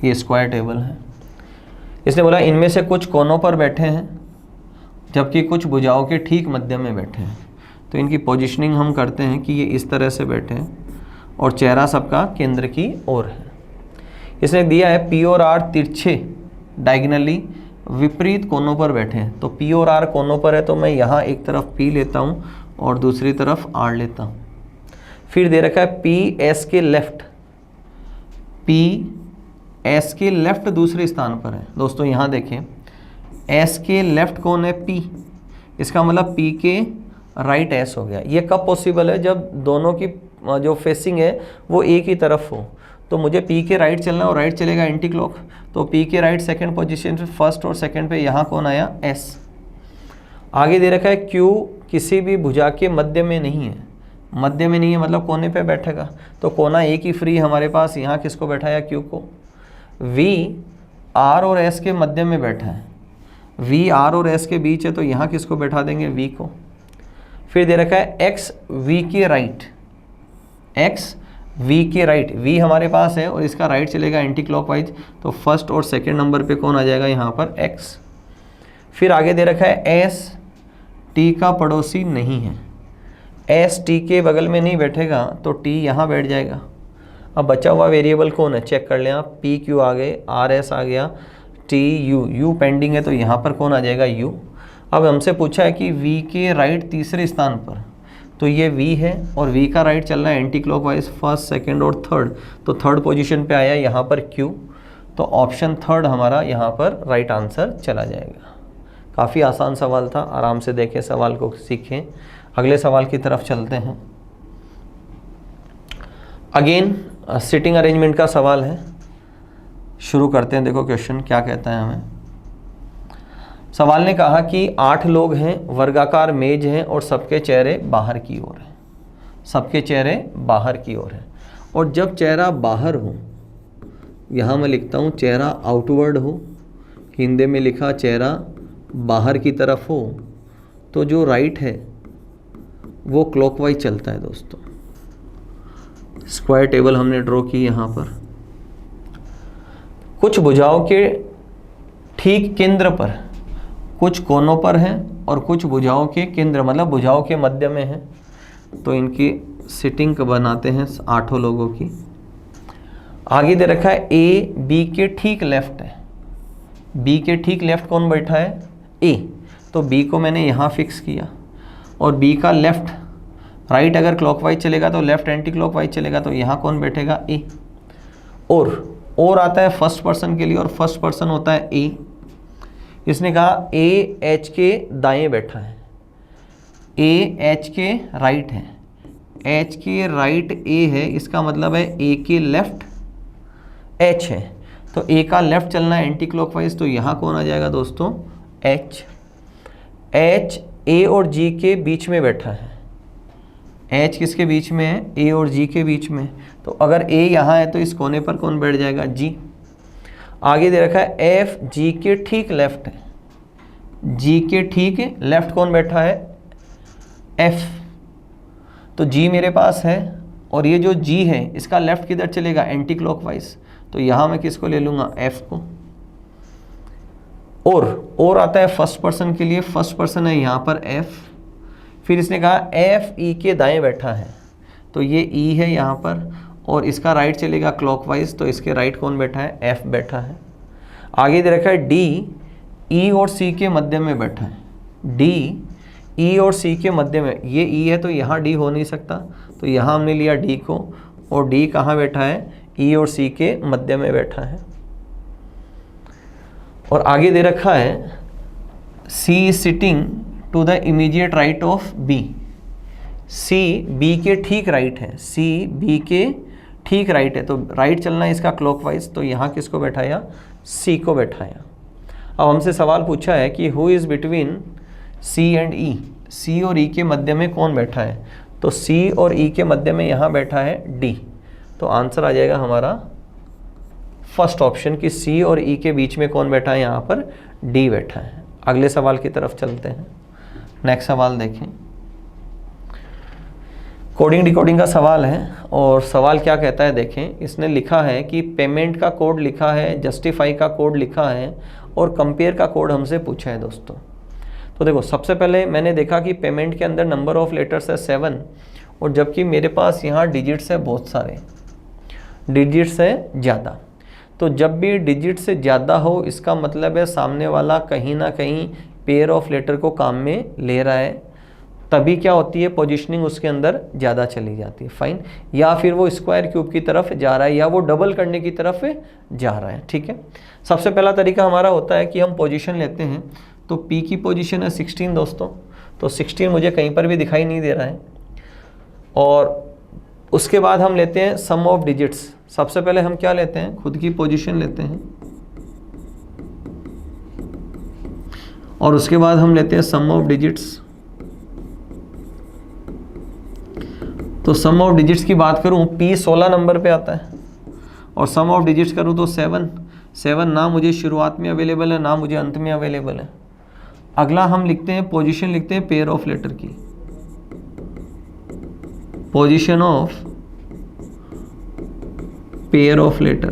ये स्क्वायर टेबल है। इसने बोला इनमें से कुछ कोनों पर बैठे हैं जबकि कुछ भुजाओं के ठीक मध्य में बैठे हैं। तो इनकी पोजीशनिंग हम करते हैं कि ये इस तरह से बैठे हैं और चेहरा सबका केंद्र की ओर है। इसने दिया है पी और आर तिरछे डायगनली विपरीत कोनों पर बैठे हैं। तो पी और आर कोनों पर है, तो मैं यहाँ एक तरफ पी लेता हूँ और दूसरी तरफ आर लेता हूँ। फिर दे रखा है पी एस के लेफ्ट, पी एस के लेफ्ट दूसरे स्थान पर है। दोस्तों यहाँ देखें, एस के लेफ्ट कौन है? पी। इसका मतलब पी के राइट एस हो गया। ये कब पॉसिबल है? जब दोनों की जो फेसिंग है वो एक ही तरफ हो। तो मुझे पी के राइट चलना और राइट चलेगा एंटी क्लॉक, तो पी के राइट सेकंड पोजीशन पे, फर्स्ट और सेकंड पे यहाँ कौन आया? एस। आगे दे रखा है क्यू किसी भी भुजा के मध्य में नहीं है। मध्य में नहीं है मतलब कोने पे बैठेगा, तो कोना एक ही फ्री हमारे पास, यहाँ किसको बैठाया? क्यू को। वी आर और एस के मध्य में बैठा है, वी आर और एस के बीच है, तो यहाँ किसको बैठा देंगे? वी को। फिर दे रखा है एक्स वी के राइट, एक्स वी के राइट, वी हमारे पास है और इसका राइट चलेगा एंटी क्लॉकवाइज, तो फर्स्ट और सेकंड नंबर पे कौन आ जाएगा? यहाँ पर एक्स। फिर आगे दे रखा है एस टी का पड़ोसी नहीं है, एस टी के बगल में नहीं बैठेगा तो टी यहाँ बैठ जाएगा। अब बचा हुआ वेरिएबल कौन है? चेक कर लें आप, पी क्यू आ गए, आर एस आ गया, टी यू, यू पेंडिंग है, तो यहाँ पर कौन आ जाएगा? यू। अब हमसे पूछा है कि वी के राइट तीसरे स्थान पर, तो ये वी है और वी का राइट चल रहा है एंटी क्लॉकवाइज, फर्स्ट सेकंड और थर्ड, तो थर्ड पोजीशन पे आया यहाँ पर क्यू, तो ऑप्शन थर्ड हमारा यहाँ पर राइट आंसर चला जाएगा। काफ़ी आसान सवाल था, आराम से देखें सवाल को, सीखें। अगले सवाल की तरफ चलते हैं। अगेन सिटिंग अरेंजमेंट का सवाल है, शुरू करते हैं। देखो क्वेश्चन क्या कहता है हमें। सवाल ने कहा कि 8 लोग हैं, वर्गाकार मेज है और सबके चेहरे बाहर की ओर हैं, सबके चेहरे बाहर की ओर हैं, और जब चेहरा बाहर हो, यहाँ मैं लिखता हूँ चेहरा आउटवर्ड हो, हिंदी में लिखा चेहरा बाहर की तरफ हो, तो जो राइट है वो क्लॉकवाइज चलता है। दोस्तों स्क्वायर टेबल हमने ड्रॉ की यहाँ पर। कुछ भुजाओं के ठीक केंद्र पर, कुछ कोनों पर है और कुछ भुजाओं के केंद्र मतलब भुजाओं के मध्य में है, तो इनकी सिटिंग बनाते हैं 8 लोगों की। आगे दे रखा है ए बी के ठीक लेफ्ट है, बी के ठीक लेफ्ट कौन बैठा है? ए, तो बी को मैंने यहाँ फिक्स किया, और बी का लेफ्ट राइट अगर क्लॉकवाइज चलेगा तो लेफ्ट एंटी क्लॉकवाइज चलेगा, तो यहाँ कौन बैठेगा? ए। और आता है फर्स्ट पर्सन के लिए, और फर्स्ट पर्सन होता है ए। इसने कहा ए एच के दाएं बैठा है, ए एच के राइट है, एच के राइट ए है, इसका मतलब है ए के लेफ्ट एच है, तो ए का लेफ्ट चलना है एंटी क्लॉकवाइज, तो यहाँ कौन आ जाएगा दोस्तों? एच। एच ए और जी के बीच में बैठा है, एच किसके बीच में है? ए और जी के बीच में, तो अगर ए यहाँ है तो इस कोने पर कौन बैठ जाएगा? जी। आगे दे रखा है एफ जी के ठीक लेफ्ट है, जी के ठीक लेफ्ट कौन बैठा है? एफ। तो जी मेरे पास है और ये जो जी है इसका लेफ्ट किधर चलेगा? एंटी क्लॉकवाइज, तो यहाँ मैं किसको ले लूँगा? एफ को। और आता है फर्स्ट पर्सन के लिए, फर्स्ट पर्सन है यहाँ पर एफ। फिर इसने कहा एफ ई के दाएं बैठा है, तो ये ई है यहाँ पर, और इसका राइट चलेगा क्लॉकवाइज, तो इसके राइट कौन बैठा है? एफ बैठा है। आगे दे रखा है डी ई और सी के मध्य में बैठा है, डी ई और सी के मध्य में, ये ई है तो यहाँ डी हो नहीं सकता, तो यहाँ हमने लिया डी को, और डी कहाँ बैठा है, ई और सी के मध्य में बैठा है। और आगे दे रखा है C is sitting to the immediate right of B. C B के ठीक राइट है, सी बी के ठीक राइट है, तो राइट चलना है इसका क्लॉकवाइज, तो यहाँ किसको बैठाया, सी को बैठाया। अब हमसे सवाल पूछा है कि who is between C and E, C और ई के मध्य में कौन बैठा है, तो सी और ई के मध्य में यहाँ बैठा है डी, तो आंसर आ जाएगा हमारा फर्स्ट ऑप्शन कि सी और ई के बीच में कौन बैठा है, यहाँ पर डी बैठा है। अगले सवाल की तरफ चलते हैं। नेक्स्ट सवाल देखें, कोडिंग डिकोडिंग का सवाल है, और सवाल क्या कहता है देखें। इसने लिखा है कि पेमेंट का कोड लिखा है, जस्टिफाई का कोड लिखा है, और कंपेयर का कोड हमसे पूछा है दोस्तों। तो देखो, सबसे पहले मैंने देखा कि पेमेंट के अंदर नंबर ऑफ लेटर्स है 7, और जबकि मेरे पास यहाँ डिजिट्स है बहुत सारे, डिजिट्स है ज़्यादा। तो जब भी डिजिट से ज़्यादा हो, इसका मतलब है सामने वाला कहीं ना कहीं पेयर ऑफ लेटर को काम में ले रहा है, तभी क्या होती है, पोजीशनिंग उसके अंदर ज़्यादा चली जाती है, फाइन। या फिर वो स्क्वायर क्यूब की तरफ जा रहा है, या वो डबल करने की तरफ जा रहा है, ठीक है। सबसे पहला तरीका हमारा होता है कि हम पोजीशन लेते हैं, तो P की पोजीशन है 16 दोस्तों, तो 16 मुझे कहीं पर भी दिखाई नहीं दे रहा है। और उसके बाद हम लेते हैं सम ऑफ डिजिट्स। सबसे पहले हम क्या लेते हैं, खुद की पोजीशन लेते हैं, और उसके बाद हम लेते हैं सम ऑफ डिजिट्स। तो सम ऑफ डिजिट्स की बात करूं, P 16 नंबर पे आता है, और सम ऑफ डिजिट्स करूं तो 7 ना मुझे शुरुआत में अवेलेबल है, ना मुझे अंत में अवेलेबल है। अगला हम लिखते हैं पोजीशन, लिखते हैं पेयर ऑफ लेटर की, position of pair of letter.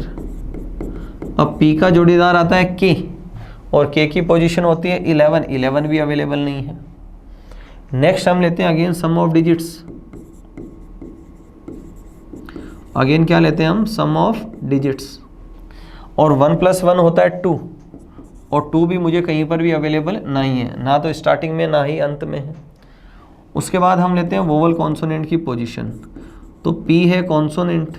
अब P का जोड़ीदार आता है K, और K की पोजीशन होती है 11 भी अवेलेबल नहीं है। नेक्स्ट हम लेते हैं again sum of digits, again क्या लेते हैं हम, सम ऑफ डिजिट्स, और 1 + 1 होता है 2, और 2 भी मुझे कहीं पर भी अवेलेबल नहीं है, ना तो स्टार्टिंग में ना ही अंत में है। उसके बाद हम लेते हैं वोवल कॉन्सोनेंट की पोजीशन, तो P है कॉन्सोनेंट,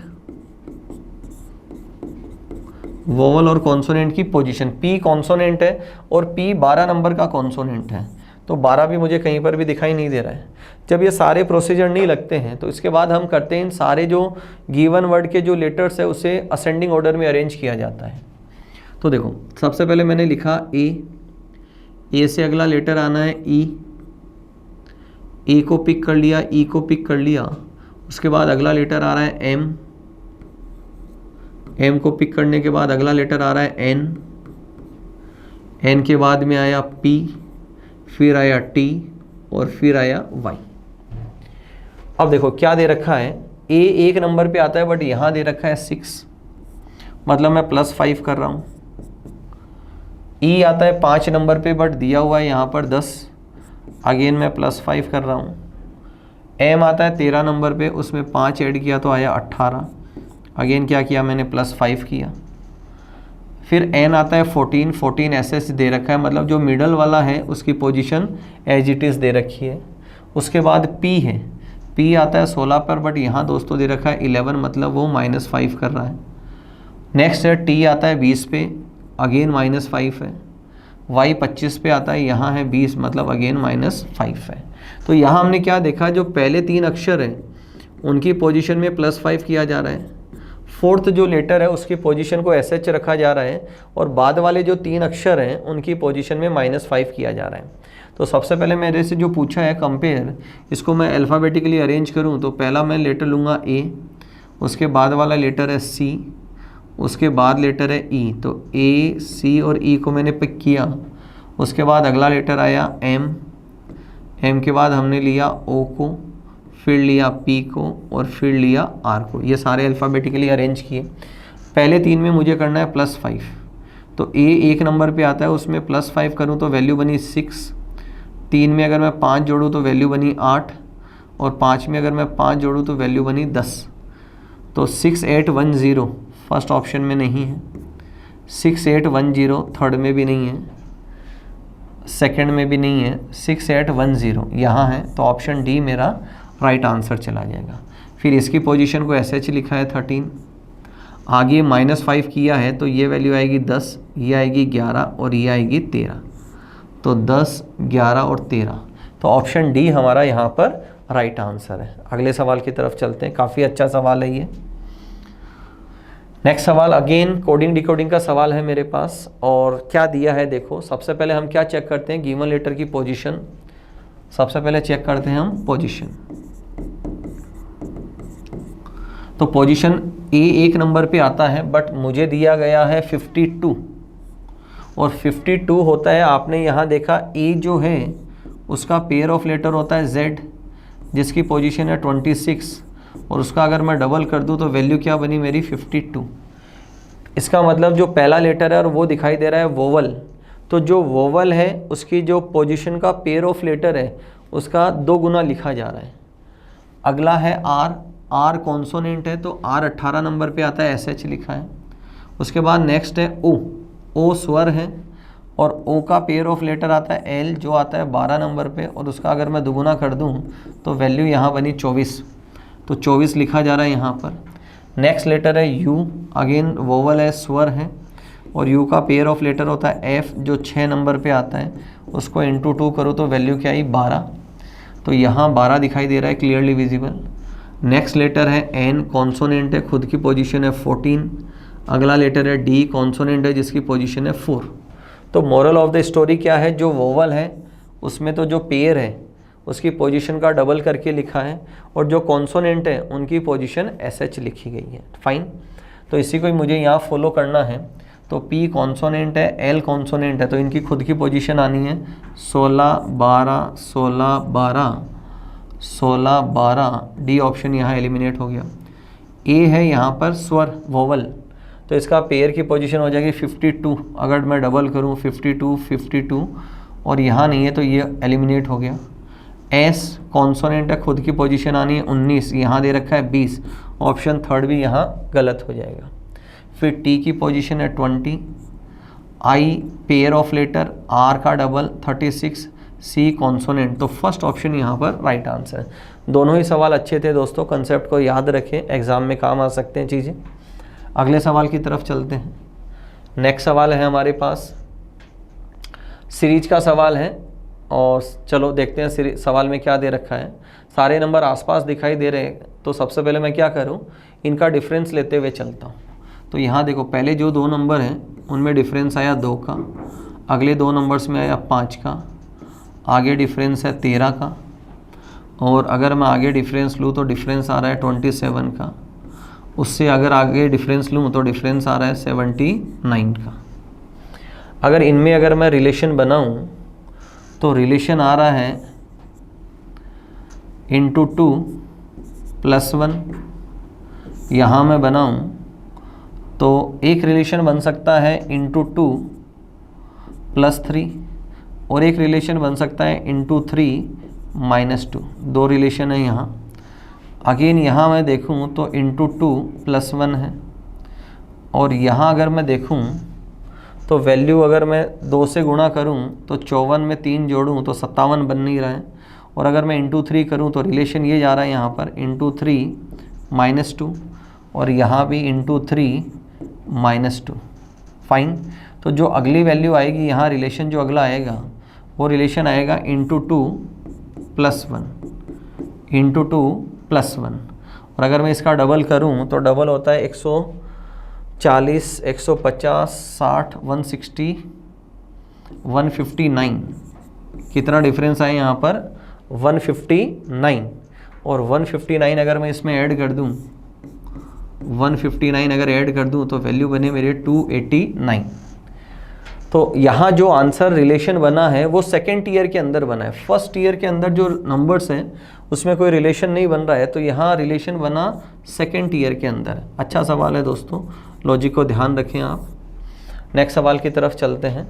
वोवल और कॉन्सोनेंट की पोजीशन, P कॉन्सोनेंट है और P 12 नंबर का कॉन्सोनेंट है, तो 12 भी मुझे कहीं पर भी दिखाई नहीं दे रहा है। जब ये सारे प्रोसीजर नहीं लगते हैं, तो इसके बाद हम करते हैं इन सारे जो गिवन वर्ड के जो लेटर्स है उसे असेंडिंग ऑर्डर में अरेंज किया जाता है। तो देखो, सबसे पहले मैंने लिखा ए से अगला लेटर आना है ए को पिक कर लिया, ई को पिक कर लिया। उसके बाद अगला लेटर आ रहा है एम को पिक करने के बाद अगला लेटर आ रहा है एन के बाद में आया पी, फिर आया टी, और फिर आया वाई। अब देखो क्या दे रखा है, ए 1 नंबर पे आता है, बट यहाँ दे रखा है 6, मतलब मैं +5 कर रहा हूँ। ई आता है 5 नंबर पे, बट दिया हुआ है यहाँ पर 10, अगेन मैं +5 कर रहा हूँ। एम आता है 13 नंबर पे, उसमें 5 ऐड किया तो आया 18, अगेन क्या किया मैंने, +5 किया। फिर एन आता है 14 ऐसे दे रखा है, मतलब जो मिडल वाला है उसकी पोजीशन एज इट इज़ दे रखी है। उसके बाद पी है, पी आता है 16 पर, बट यहाँ दोस्तों दे रखा है 11, मतलब वो -5 कर रहा है। नेक्स्ट है टी आता है 20 पे, अगेन -5 है। वाई 25 पे आता है, यहाँ है 20, मतलब अगेन -5 है। तो यहाँ हमने क्या देखा, जो पहले 3 अक्षर हैं उनकी पोजीशन में +5 किया जा रहा है, फोर्थ जो लेटर है उसकी पोजीशन को SH रखा जा रहा है, और बाद वाले जो 3 अक्षर हैं उनकी पोजीशन में -5 किया जा रहा है। तो सबसे पहले मेरे से जो पूछा है कंपेयर, इसको मैं अल्फ़ाबेटिकली अरेंज करूं तो पहला मैं लेटर लूँगा A, उसके बाद वाला लेटर है C, उसके बाद लेटर है E, तो A, C और E को मैंने पिक किया। उसके बाद अगला लेटर आया M के बाद हमने लिया O को, फिर लिया P को, और फिर लिया R को। ये सारे अल्फ़ाबेटिकली अरेंज किए। पहले 3 में मुझे करना है +5, तो A 1 नंबर पे आता है, उसमें +5 करूँ तो वैल्यू बनी 6। 3 में अगर मैं 5 जोड़ूँ तो वैल्यू बनी 8, और 5 में अगर मैं 5 जोड़ूँ तो वैल्यू बनी 10। तो 6810 फर्स्ट ऑप्शन में नहीं है, 6810 थर्ड में भी नहीं है, सेकंड में भी नहीं है, 6810 यहाँ है, तो ऑप्शन डी मेरा राइट आंसर चला जाएगा। फिर इसकी पोजीशन को SH लिखा है 13, आगे -5 किया है तो ये वैल्यू आएगी 10, ये आएगी 11 और ये आएगी 13, तो 10, 11 और 13, तो ऑप्शन डी हमारा यहाँ पर राइट आंसर है। अगले सवाल की तरफ चलते हैं, काफ़ी अच्छा सवाल है ये। नेक्स्ट सवाल अगेन कोडिंग डिकोडिंग का सवाल है मेरे पास, और क्या दिया है देखो। सबसे पहले हम क्या चेक करते हैं, गिवन लेटर की पोजीशन। सबसे पहले चेक करते हैं हम पोजीशन। तो पोजीशन ए एक नंबर पे आता है, बट मुझे दिया गया है 52, और 52 होता है, आपने यहाँ देखा ए जो है उसका पेयर ऑफ लेटर होता है Z, जिसकी पोजीशन है 26, और उसका अगर मैं डबल कर दूं तो वैल्यू क्या बनी मेरी 52। इसका मतलब जो पहला लेटर है और वो दिखाई दे रहा है वोवल, तो जो वोवल है उसकी जो पोजीशन का पेयर ऑफ लेटर है उसका 2 गुना लिखा जा रहा है। अगला है R कॉन्सोनेंट है, तो R 18 नंबर पे आता है, SH लिखा है। उसके बाद नेक्स्ट है O स्वर है, और O का पेयर ऑफ लेटर आता है L, जो आता है 12 नंबर पे, और उसका अगर मैं दुगुना कर दूं तो वैल्यू यहाँ बनी 24, तो 24 लिखा जा रहा है यहाँ पर। नेक्स्ट लेटर है U, अगेन वोवल है, स्वर है, और U का पेयर ऑफ लेटर होता है F, जो 6 नंबर पे आता है, उसको इंटू 2 करो तो वैल्यू क्या आई 12, तो यहाँ 12 दिखाई दे रहा है क्लियरली विजिबल। नेक्स्ट लेटर है N, कॉन्सोनेंट है, खुद की पोजीशन है 14। अगला लेटर है D, कॉन्सोनेंट है, जिसकी पोजीशन है 4। तो मोरल ऑफ द स्टोरी क्या है, जो वोवल है उसमें तो जो पेयर है उसकी पोजीशन का डबल करके लिखा है, और जो कॉन्सोनेंट है उनकी पोजीशन SH लिखी गई है। फाइन, तो इसी को ही मुझे यहाँ फॉलो करना है। तो P कॉन्सोनेंट है, L कॉन्सोनेंट है, तो इनकी खुद की पोजीशन आनी है 16, 12, 16, 12, 16, 12, डी ऑप्शन यहाँ एलिमिनेट हो गया। A है यहाँ पर स्वर वोवल, तो इसका पेयर की पोजीशन हो जाएगी 52, अगर मैं डबल करूँ 52, 52, और यहाँ नहीं है तो ये एलिमिनेट हो गया। S कॉन्सोनेंट है, खुद की पोजीशन आनी है 19, यहाँ दे रखा है 20, ऑप्शन थर्ड भी यहाँ गलत हो जाएगा। फिर T की पोजीशन है 20, I pair of letter, R का डबल 36, C कॉन्सोनेंट, तो फर्स्ट ऑप्शन यहाँ पर राइट आंसर है। दोनों ही सवाल अच्छे थे दोस्तों, कंसेप्ट को याद रखें, एग्जाम में काम आ सकते हैं चीज़ें। अगले सवाल की तरफ चलते हैं। नेक्स्ट सवाल है हमारे पास, सीरीज का सवाल है, और चलो देखते हैं सवाल में क्या दे रखा है। सारे नंबर आसपास दिखाई दे रहे हैं, तो सबसे पहले मैं क्या करूं, इनका डिफरेंस लेते हुए चलता हूं। तो यहाँ देखो, पहले जो 2 नंबर हैं उनमें डिफरेंस आया 2 का, अगले 2 नंबर्स में आया 5 का, आगे डिफरेंस है 13 का, और अगर मैं आगे डिफरेंस लूँ तो डिफरेंस आ रहा है 27 का, उससे अगर आगे डिफरेंस लूँ तो डिफरेंस आ रहा है 79 का। अगर इनमें अगर मैं रिलेशन बनाऊँ तो रिलेशन आ रहा है इंटू 2 + 1। यहाँ मैं बनाऊँ तो एक रिलेशन बन सकता है इंटू 2 + 3, और एक रिलेशन बन सकता है इंटू 3 - 2। 2 रिलेशन है यहाँ। अगेन यहाँ मैं देखूँ तो इंटू 2 + 1 है, और यहाँ अगर मैं देखूँ तो वैल्यू अगर मैं 2 से गुणा करूँ तो 54 में 3 जोड़ूँ तो 57 बन नहीं रहा है, और अगर मैं इंटू 3 करूँ तो रिलेशन ये जा रहा है यहाँ पर इंटू 3 - 2, और यहाँ भी इंटू 3 - 2। फाइन, तो जो अगली वैल्यू आएगी यहाँ, रिलेशन जो अगला आएगा वो रिलेशन आएगा इंटू 2 + 1, इंटू 2 + 1, और अगर मैं इसका डबल करूँ तो डबल होता है 140, 150, 60, 160, 159। कितना डिफरेंस है यहाँ पर 159, और 159 अगर मैं इसमें ऐड कर दूँ, 159 अगर ऐड कर दूँ तो वैल्यू बने मेरे 289। तो यहाँ जो आंसर रिलेशन बना है वो सेकेंड ईयर के अंदर बना है। फर्स्ट ईयर के अंदर जो नंबर्स हैं उसमें कोई रिलेशन नहीं बन रहा है, तो यहाँ रिलेशन बना सेकेंड ईयर के अंदर। अच्छा सवाल है दोस्तों, लॉजिक को ध्यान रखें आप। नेक्स्ट सवाल की तरफ चलते हैं।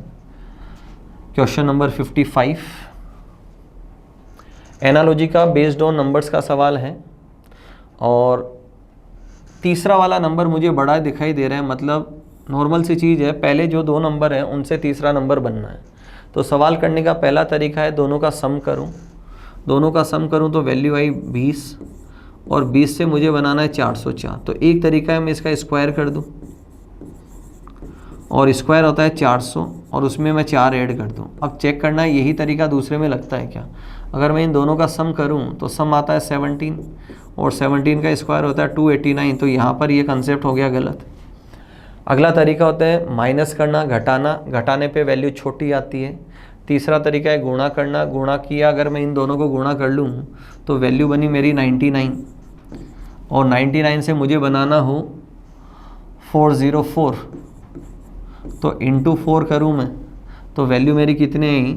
क्वेश्चन नंबर 55 एनालॉजी का बेस्ड ऑन नंबर्स का सवाल है, और तीसरा वाला नंबर मुझे बड़ा दिखाई दे रहा है, मतलब नॉर्मल सी चीज़ है, पहले जो 2 नंबर हैं उनसे तीसरा नंबर बनना है। तो सवाल करने का पहला तरीका है दोनों का सम करूं, दोनों का सम करूं तो वैल्यू आई 20 और 20 से मुझे बनाना है 404। तो एक तरीका है मैं इसका स्क्वायर कर दूं और स्क्वायर होता है 400 और उसमें मैं 4 ऐड कर दूं। अब चेक करना है यही तरीका दूसरे में लगता है क्या। अगर मैं इन दोनों का सम करूं तो सम आता है 17 और 17 का स्क्वायर होता है 289। तो यहाँ पर ये कंसेप्ट हो गया गलत। अगला तरीका होता है माइनस करना, घटाना, घटाने पे वैल्यू छोटी आती है। तीसरा तरीका है गुणा करना, गुणा किया अगर मैं इन दोनों को गुणा कर लूँ तो वैल्यू बनी मेरी 99 और 99 से मुझे बनाना हो 404। तो इंटू 4 करूँ मैं तो वैल्यू मेरी कितनी आई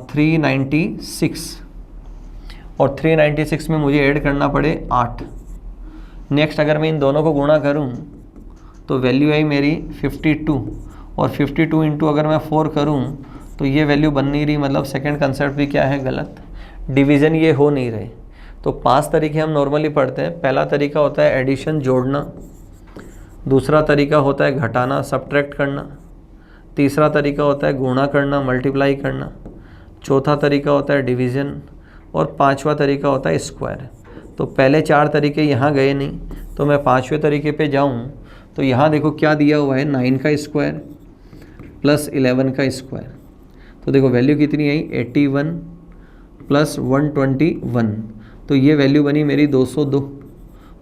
396 और 396 में मुझे ऐड करना पड़े 8। नेक्स्ट अगर मैं इन दोनों को गुणा करूँ तो वैल्यू आई मेरी 52 और 52 इंटू अगर मैं 4 करूँ तो ये वैल्यू बन नहीं रही, मतलब सेकंड कंसेप्ट भी क्या है गलत, डिवीज़न ये हो नहीं रहे। तो 5 तरीके हम नॉर्मली पढ़ते हैं। पहला तरीका होता है एडिशन जोड़ना, दूसरा तरीका होता है घटाना सब्ट्रैक्ट करना, तीसरा तरीका होता है गुणा करना मल्टीप्लाई करना, चौथा तरीका होता है डिवीज़न और पांचवा तरीका होता है स्क्वायर। तो पहले 4 तरीके यहाँ गए नहीं, तो मैं 5वें तरीके पे जाऊँ तो यहाँ देखो क्या दिया हुआ है 9 का स्क्वायर प्लस 11 का स्क्वायर। तो देखो वैल्यू कितनी आई 81 प्लस 121। तो ये वैल्यू बनी मेरी 202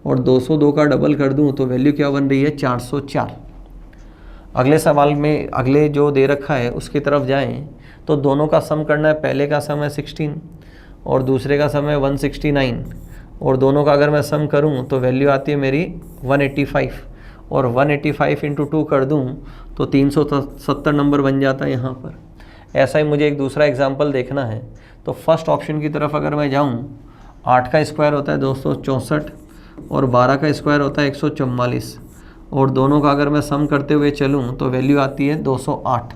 और 202 का डबल कर दूँ तो वैल्यू क्या बन रही है 404। अगले सवाल में अगले जो दे रखा है उसकी तरफ जाएं तो दोनों का सम करना है। पहले का सम है 16 और दूसरे का सम है 169 और दोनों का अगर मैं सम करूं तो वैल्यू आती है मेरी 185 और 185 इंटू 2 कर दूं तो 370 नंबर बन जाता है यहाँ पर। ऐसा ही मुझे एक दूसरा एग्जाम्पल देखना है। तो फर्स्ट ऑप्शन की तरफ अगर मैं जाऊँ 8 का स्क्वायर होता है 264 और 12 का स्क्वायर होता है 144 और दोनों का अगर मैं सम करते हुए चलूँ तो वैल्यू आती है 208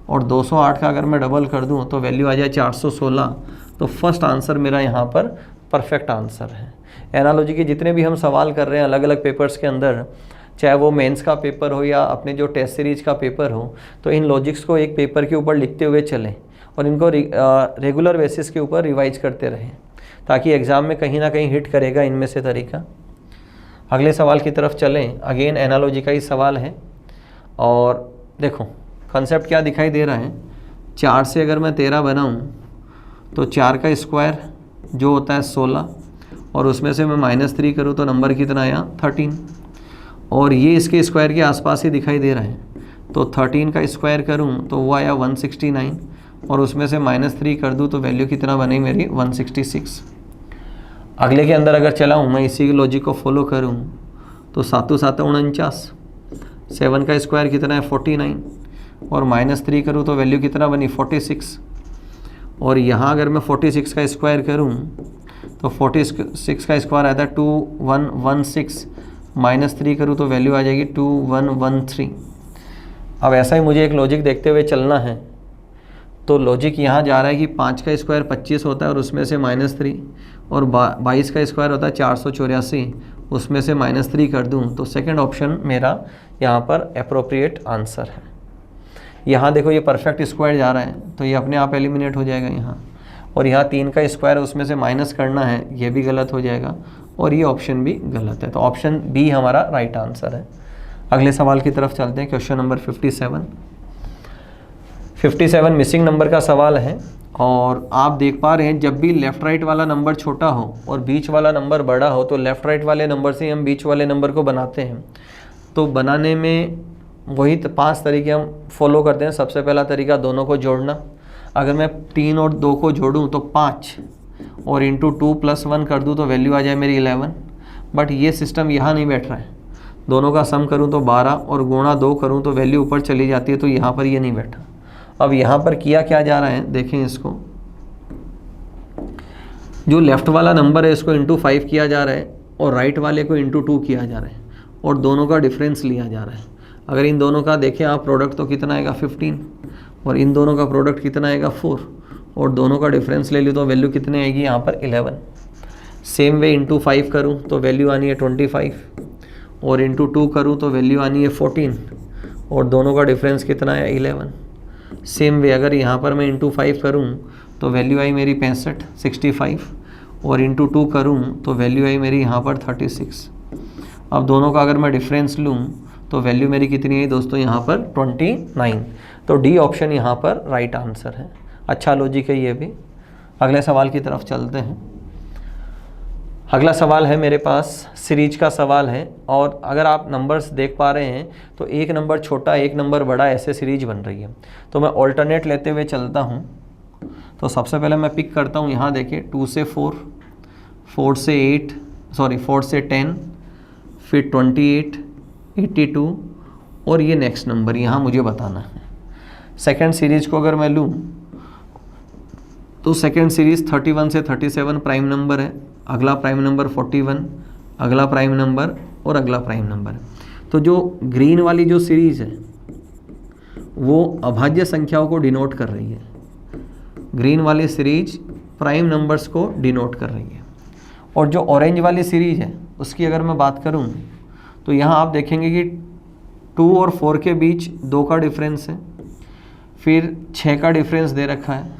और 208 का अगर मैं डबल कर दूँ तो वैल्यू आ जाए 416। तो फर्स्ट आंसर मेरा यहाँ पर परफेक्ट आंसर है। एनालॉजी के जितने भी हम सवाल कर रहे हैं अलग अलग पेपर्स के अंदर, चाहे वो मेंस का पेपर हो या अपने जो टेस्ट सीरीज का पेपर हो, तो इन लॉजिक्स को एक पेपर के ऊपर लिखते हुए चलें और इनको रेगुलर बेसिस के ऊपर रिवाइज करते रहें ताकि एग्ज़ाम में कहीं ना कहीं हिट करेगा इनमें से तरीका। अगले सवाल की तरफ चलें। अगेन एनालॉजी का ही सवाल है और देखो कंसेप्ट क्या दिखाई दे रहा है। 4 से अगर मैं 13 बनाऊँ तो 4 का स्क्वायर जो होता है 16 और उसमें से मैं -3 करूँ तो नंबर कितना आया 13 और ये इसके स्क्वायर के आसपास ही दिखाई दे रहा है। तो 13 का स्क्वायर करूँ तो वो आया 169 और उसमें से -3 कर दूँ तो वैल्यू कितना बनी मेरी 166। अगले के अंदर अगर चला हूँ मैं इसी लॉजिक को फॉलो करूँ तो 7 7 49, 7 का स्क्वायर कितना है 49 और -3 करूँ तो वैल्यू कितना बनी 46 और यहाँ अगर मैं 46 का स्क्वायर करूँ तो 46 का स्क्वायर आता है 2116 -3 करूँ तो वैल्यू आ जाएगी 2113। अब ऐसा ही मुझे एक लॉजिक देखते हुए चलना है। तो लॉजिक यहाँ जा रहा है कि 5 का स्क्वायर 25 होता है और उसमें से -3 और 22 का स्क्वायर होता है 484 उसमें से -3 कर दूँ तो सेकंड ऑप्शन मेरा यहाँ पर एप्रोप्रिएट आंसर है। यहाँ देखो ये परफेक्ट स्क्वायर जा रहा है तो ये अपने आप एलिमिनेट हो जाएगा यहाँ, और यहाँ 3 का स्क्वायर उसमें से माइनस करना है ये भी गलत हो जाएगा और ये ऑप्शन भी गलत है। तो ऑप्शन बी हमारा राइट आंसर है। अगले सवाल की तरफ चलते हैं। क्वेश्चन नंबर 57 मिसिंग नंबर का सवाल है और आप देख पा रहे हैं जब भी लेफ़्ट राइट वाला नंबर छोटा हो और बीच वाला नंबर बड़ा हो तो लेफ़्ट राइट वाले नंबर से हम बीच वाले नंबर को बनाते हैं। तो बनाने में वही 5 तरीके हम फॉलो करते हैं। सबसे पहला तरीका दोनों को जोड़ना। अगर मैं 3 और 2 को जोड़ूं तो 5 और इंटू 2 + 1 कर दूं तो वैल्यू आ जाए मेरी 11। बट ये सिस्टम यहाँ नहीं बैठ रहा है। दोनों का सम करूं तो 12 और गुणा 2 करूं तो वैल्यू ऊपर चली जाती है, तो यहाँ पर ये नहीं बैठा। अब यहाँ पर किया क्या जा रहा है देखें इसको, जो लेफ़्ट वाला नंबर है इसको इंटू 5 किया जा रहा है और राइट वाले को इंटू 2 किया जा रहा है और दोनों का डिफरेंस लिया जा रहा है। अगर इन दोनों का देखें आप प्रोडक्ट तो कितना आएगा 15 और इन दोनों का प्रोडक्ट कितना आएगा 4 और दोनों का डिफरेंस ले ली तो वैल्यू कितनी आएगी यहाँ पर 11। सेम वे इंटू 5 करूँ तो वैल्यू आनी है 25 और इंटू 2 करूँ तो वैल्यू आनी है 14 और दोनों का डिफरेंस कितना है 11। सेम वे अगर यहाँ पर मैं इंटू 5 करूँ तो वैल्यू आई मेरी 65 और इंटू 2 करूँ तो वैल्यू आई मेरी यहाँ पर 36। अब दोनों का अगर मैं डिफरेंस लूँ तो वैल्यू मेरी कितनी है दोस्तों यहाँ पर 29। तो डी ऑप्शन यहाँ पर राइट आंसर है। अच्छा लॉजिक है ये भी। अगले सवाल की तरफ चलते हैं। अगला सवाल है मेरे पास सीरीज का सवाल है, और अगर आप नंबर्स देख पा रहे हैं तो एक नंबर छोटा एक नंबर बड़ा ऐसे सीरीज बन रही है। तो मैं ऑल्टरनेट लेते हुए चलता हूँ। तो सबसे पहले मैं पिक करता हूँ, यहाँ देखिए 2 से 4, 4 से 10, फिर 28, 82 और ये नेक्स्ट नंबर यहाँ मुझे बताना है। सेकेंड सीरीज को अगर मैं लूँ तो सेकेंड सीरीज 31 से 37 प्राइम नंबर है, अगला प्राइम नंबर 41, अगला प्राइम नंबर और अगला प्राइम नंबर है। तो जो ग्रीन वाली जो सीरीज है वो अभाज्य संख्याओं को डिनोट कर रही है। ग्रीन वाली सीरीज प्राइम नंबर्स को डिनोट कर रही है। और जो ऑरेंज वाली सीरीज है उसकी अगर मैं बात करूं तो यहाँ आप देखेंगे कि 2 और 4 के बीच 2 का डिफरेंस है, फिर 6 का डिफरेंस दे रखा है,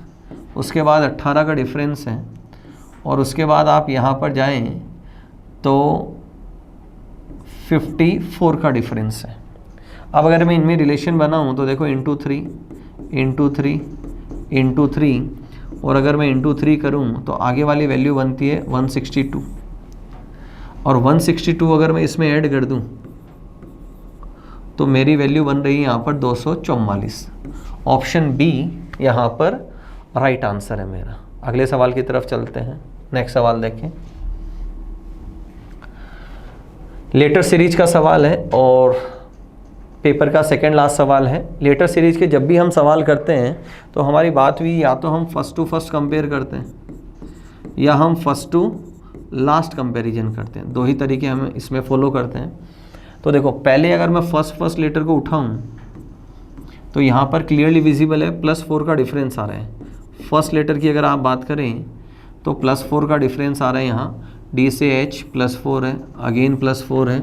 उसके बाद 18 का डिफरेंस है, और उसके बाद आप यहाँ पर जाएं तो 54 का डिफरेंस है। अब अगर मैं इनमें रिलेशन बनाऊँ तो देखो इंटू 3 और अगर मैं इंटू 3 करूँ तो आगे वाली वैल्यू बनती है 162, और 162 अगर मैं इसमें ऐड कर दूँ तो मेरी वैल्यू बन रही है यहाँ पर 244। ऑप्शन बी यहाँ पर राइट आंसर है मेरा। अगले सवाल की तरफ चलते हैं। नेक्स्ट सवाल देखें। लेटर सीरीज का सवाल है और पेपर का सेकंड लास्ट सवाल है। लेटर सीरीज के जब भी हम सवाल करते हैं तो हमारी बात हुई या तो हम फर्स्ट टू फर्स्ट कंपेयर करते हैं या हम फर्स्ट टू लास्ट कंपैरिजन करते हैं। 2 ही तरीके हम इसमें फॉलो करते हैं। तो देखो पहले अगर मैं फर्स्ट लेटर को उठाऊं तो यहाँ पर क्लियरली विजिबल है +4 का डिफरेंस आ रहा है। फर्स्ट लेटर की अगर आप बात करें तो +4 का डिफरेंस आ रहा है। यहाँ डी से एच +4 है, अगेन +4 है,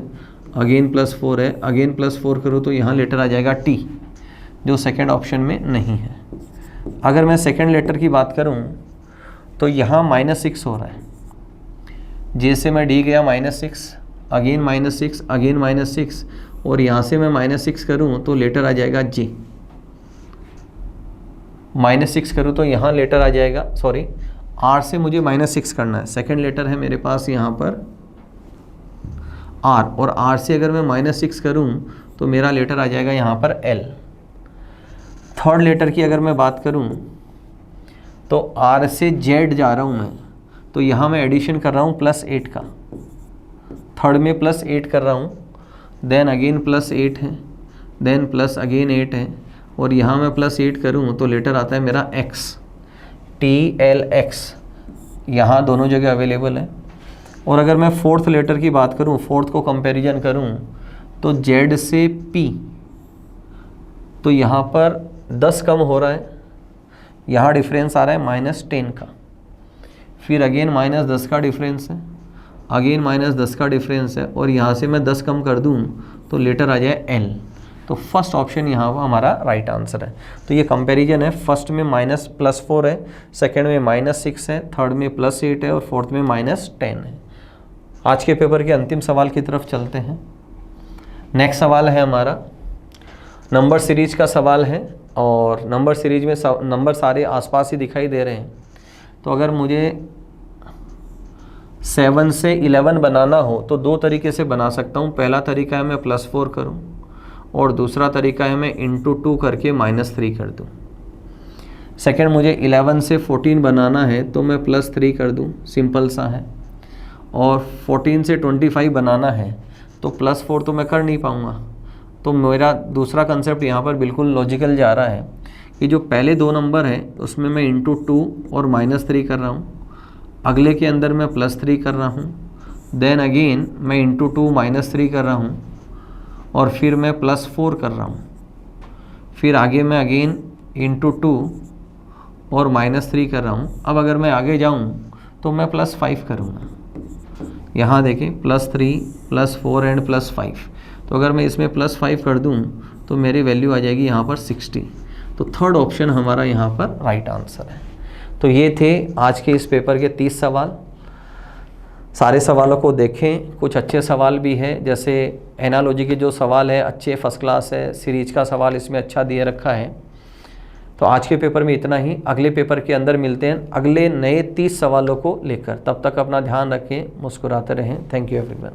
अगेन +4 है, अगेन +4 करो तो यहाँ लेटर आ जाएगा टी, जो सेकंड ऑप्शन में नहीं है। अगर मैं सेकंड लेटर की बात करूँ तो यहाँ -6 हो रहा है। जैसे मैं डी गया -6, अगेन -6, अगेन -6 और यहाँ से मैं -6 करूँ तो लेटर आ जाएगा जे। -6 करूँ तो यहाँ लेटर आ जाएगा, सॉरी आर से मुझे -6 करना है। सेकंड लेटर है मेरे पास यहाँ पर आर, और आर से अगर मैं -6 करूँ तो मेरा लेटर आ जाएगा यहाँ पर एल। थर्ड लेटर की अगर मैं बात करूँ तो आर से जेड जा रहा हूँ मैं, तो यहाँ मैं एडिशन कर रहा हूँ +8 का। थर्ड में +8 कर रहा हूँ, देन अगेन +8 है, देन प्लस अगेन 8 है, और यहाँ मैं +8 करूँ तो लेटर आता है मेरा एक्स, TLX। यहाँ दोनों जगह अवेलेबल है। और अगर मैं फोर्थ लेटर की बात करूँ, फोर्थ को कंपैरिजन करूँ तो Z से P, तो यहाँ पर 10 कम हो रहा है, यहाँ डिफरेंस आ रहा है -10 का, फिर अगेन -10 का डिफरेंस है, अगेन -10 का डिफरेंस है, और यहाँ से मैं 10 कम कर दूँ तो लेटर आ जाए L। तो फर्स्ट ऑप्शन यहाँ हमारा राइट आंसर है। तो ये कंपैरिजन है, फर्स्ट में +4 है, सेकंड में -6 है, थर्ड में +8 है और फोर्थ में -10 है। आज के पेपर के अंतिम सवाल की तरफ चलते हैं। नेक्स्ट सवाल है हमारा नंबर सीरीज का सवाल है, और नंबर सीरीज में नंबर सारे आसपास ही दिखाई दे रहे हैं। तो अगर मुझे 7 से 11 बनाना हो तो 2 तरीके से बना सकता हूँ। पहला तरीका है मैं +4 करूँ, और दूसरा तरीका है मैं इंटू 2 करके -3 कर दूँ। सेकेंड, मुझे 11 से 14 बनाना है तो मैं +3 कर दूँ, सिंपल सा है। और 14 से 25 बनाना है तो +4 तो मैं कर नहीं पाऊँगा। तो मेरा दूसरा कंसेप्ट यहाँ पर बिल्कुल लॉजिकल जा रहा है कि जो पहले 2 नंबर हैं उसमें मैं इंटू 2 और -3 कर रहा हूँ, अगले के अंदर मैं +3 कर रहा हूँ, देन अगेन मैं इंटू 2 -3 कर रहा हूँ, और फिर मैं +4 कर रहा हूँ, फिर आगे मैं अगेन इंटू 2 और -3 कर रहा हूँ। अब अगर मैं आगे जाऊँ तो मैं +5 करूँगा। यहाँ देखें +3, +4 एंड +5। तो अगर मैं इसमें +5 कर दूँ तो मेरी वैल्यू आ जाएगी यहाँ पर 60। तो तो थर्ड ऑप्शन हमारा यहाँ पर राइट आंसर है। तो ये थे आज के इस पेपर के 30 सवाल। सारे सवालों को देखें, कुछ अच्छे सवाल भी हैं, जैसे एनालॉजी के जो सवाल है अच्छे फर्स्ट क्लास है, सीरीज का सवाल इसमें अच्छा दिए रखा है। तो आज के पेपर में इतना ही, अगले पेपर के अंदर मिलते हैं अगले नए 30 सवालों को लेकर। तब तक अपना ध्यान रखें, मुस्कुराते रहें। Thank you everyone.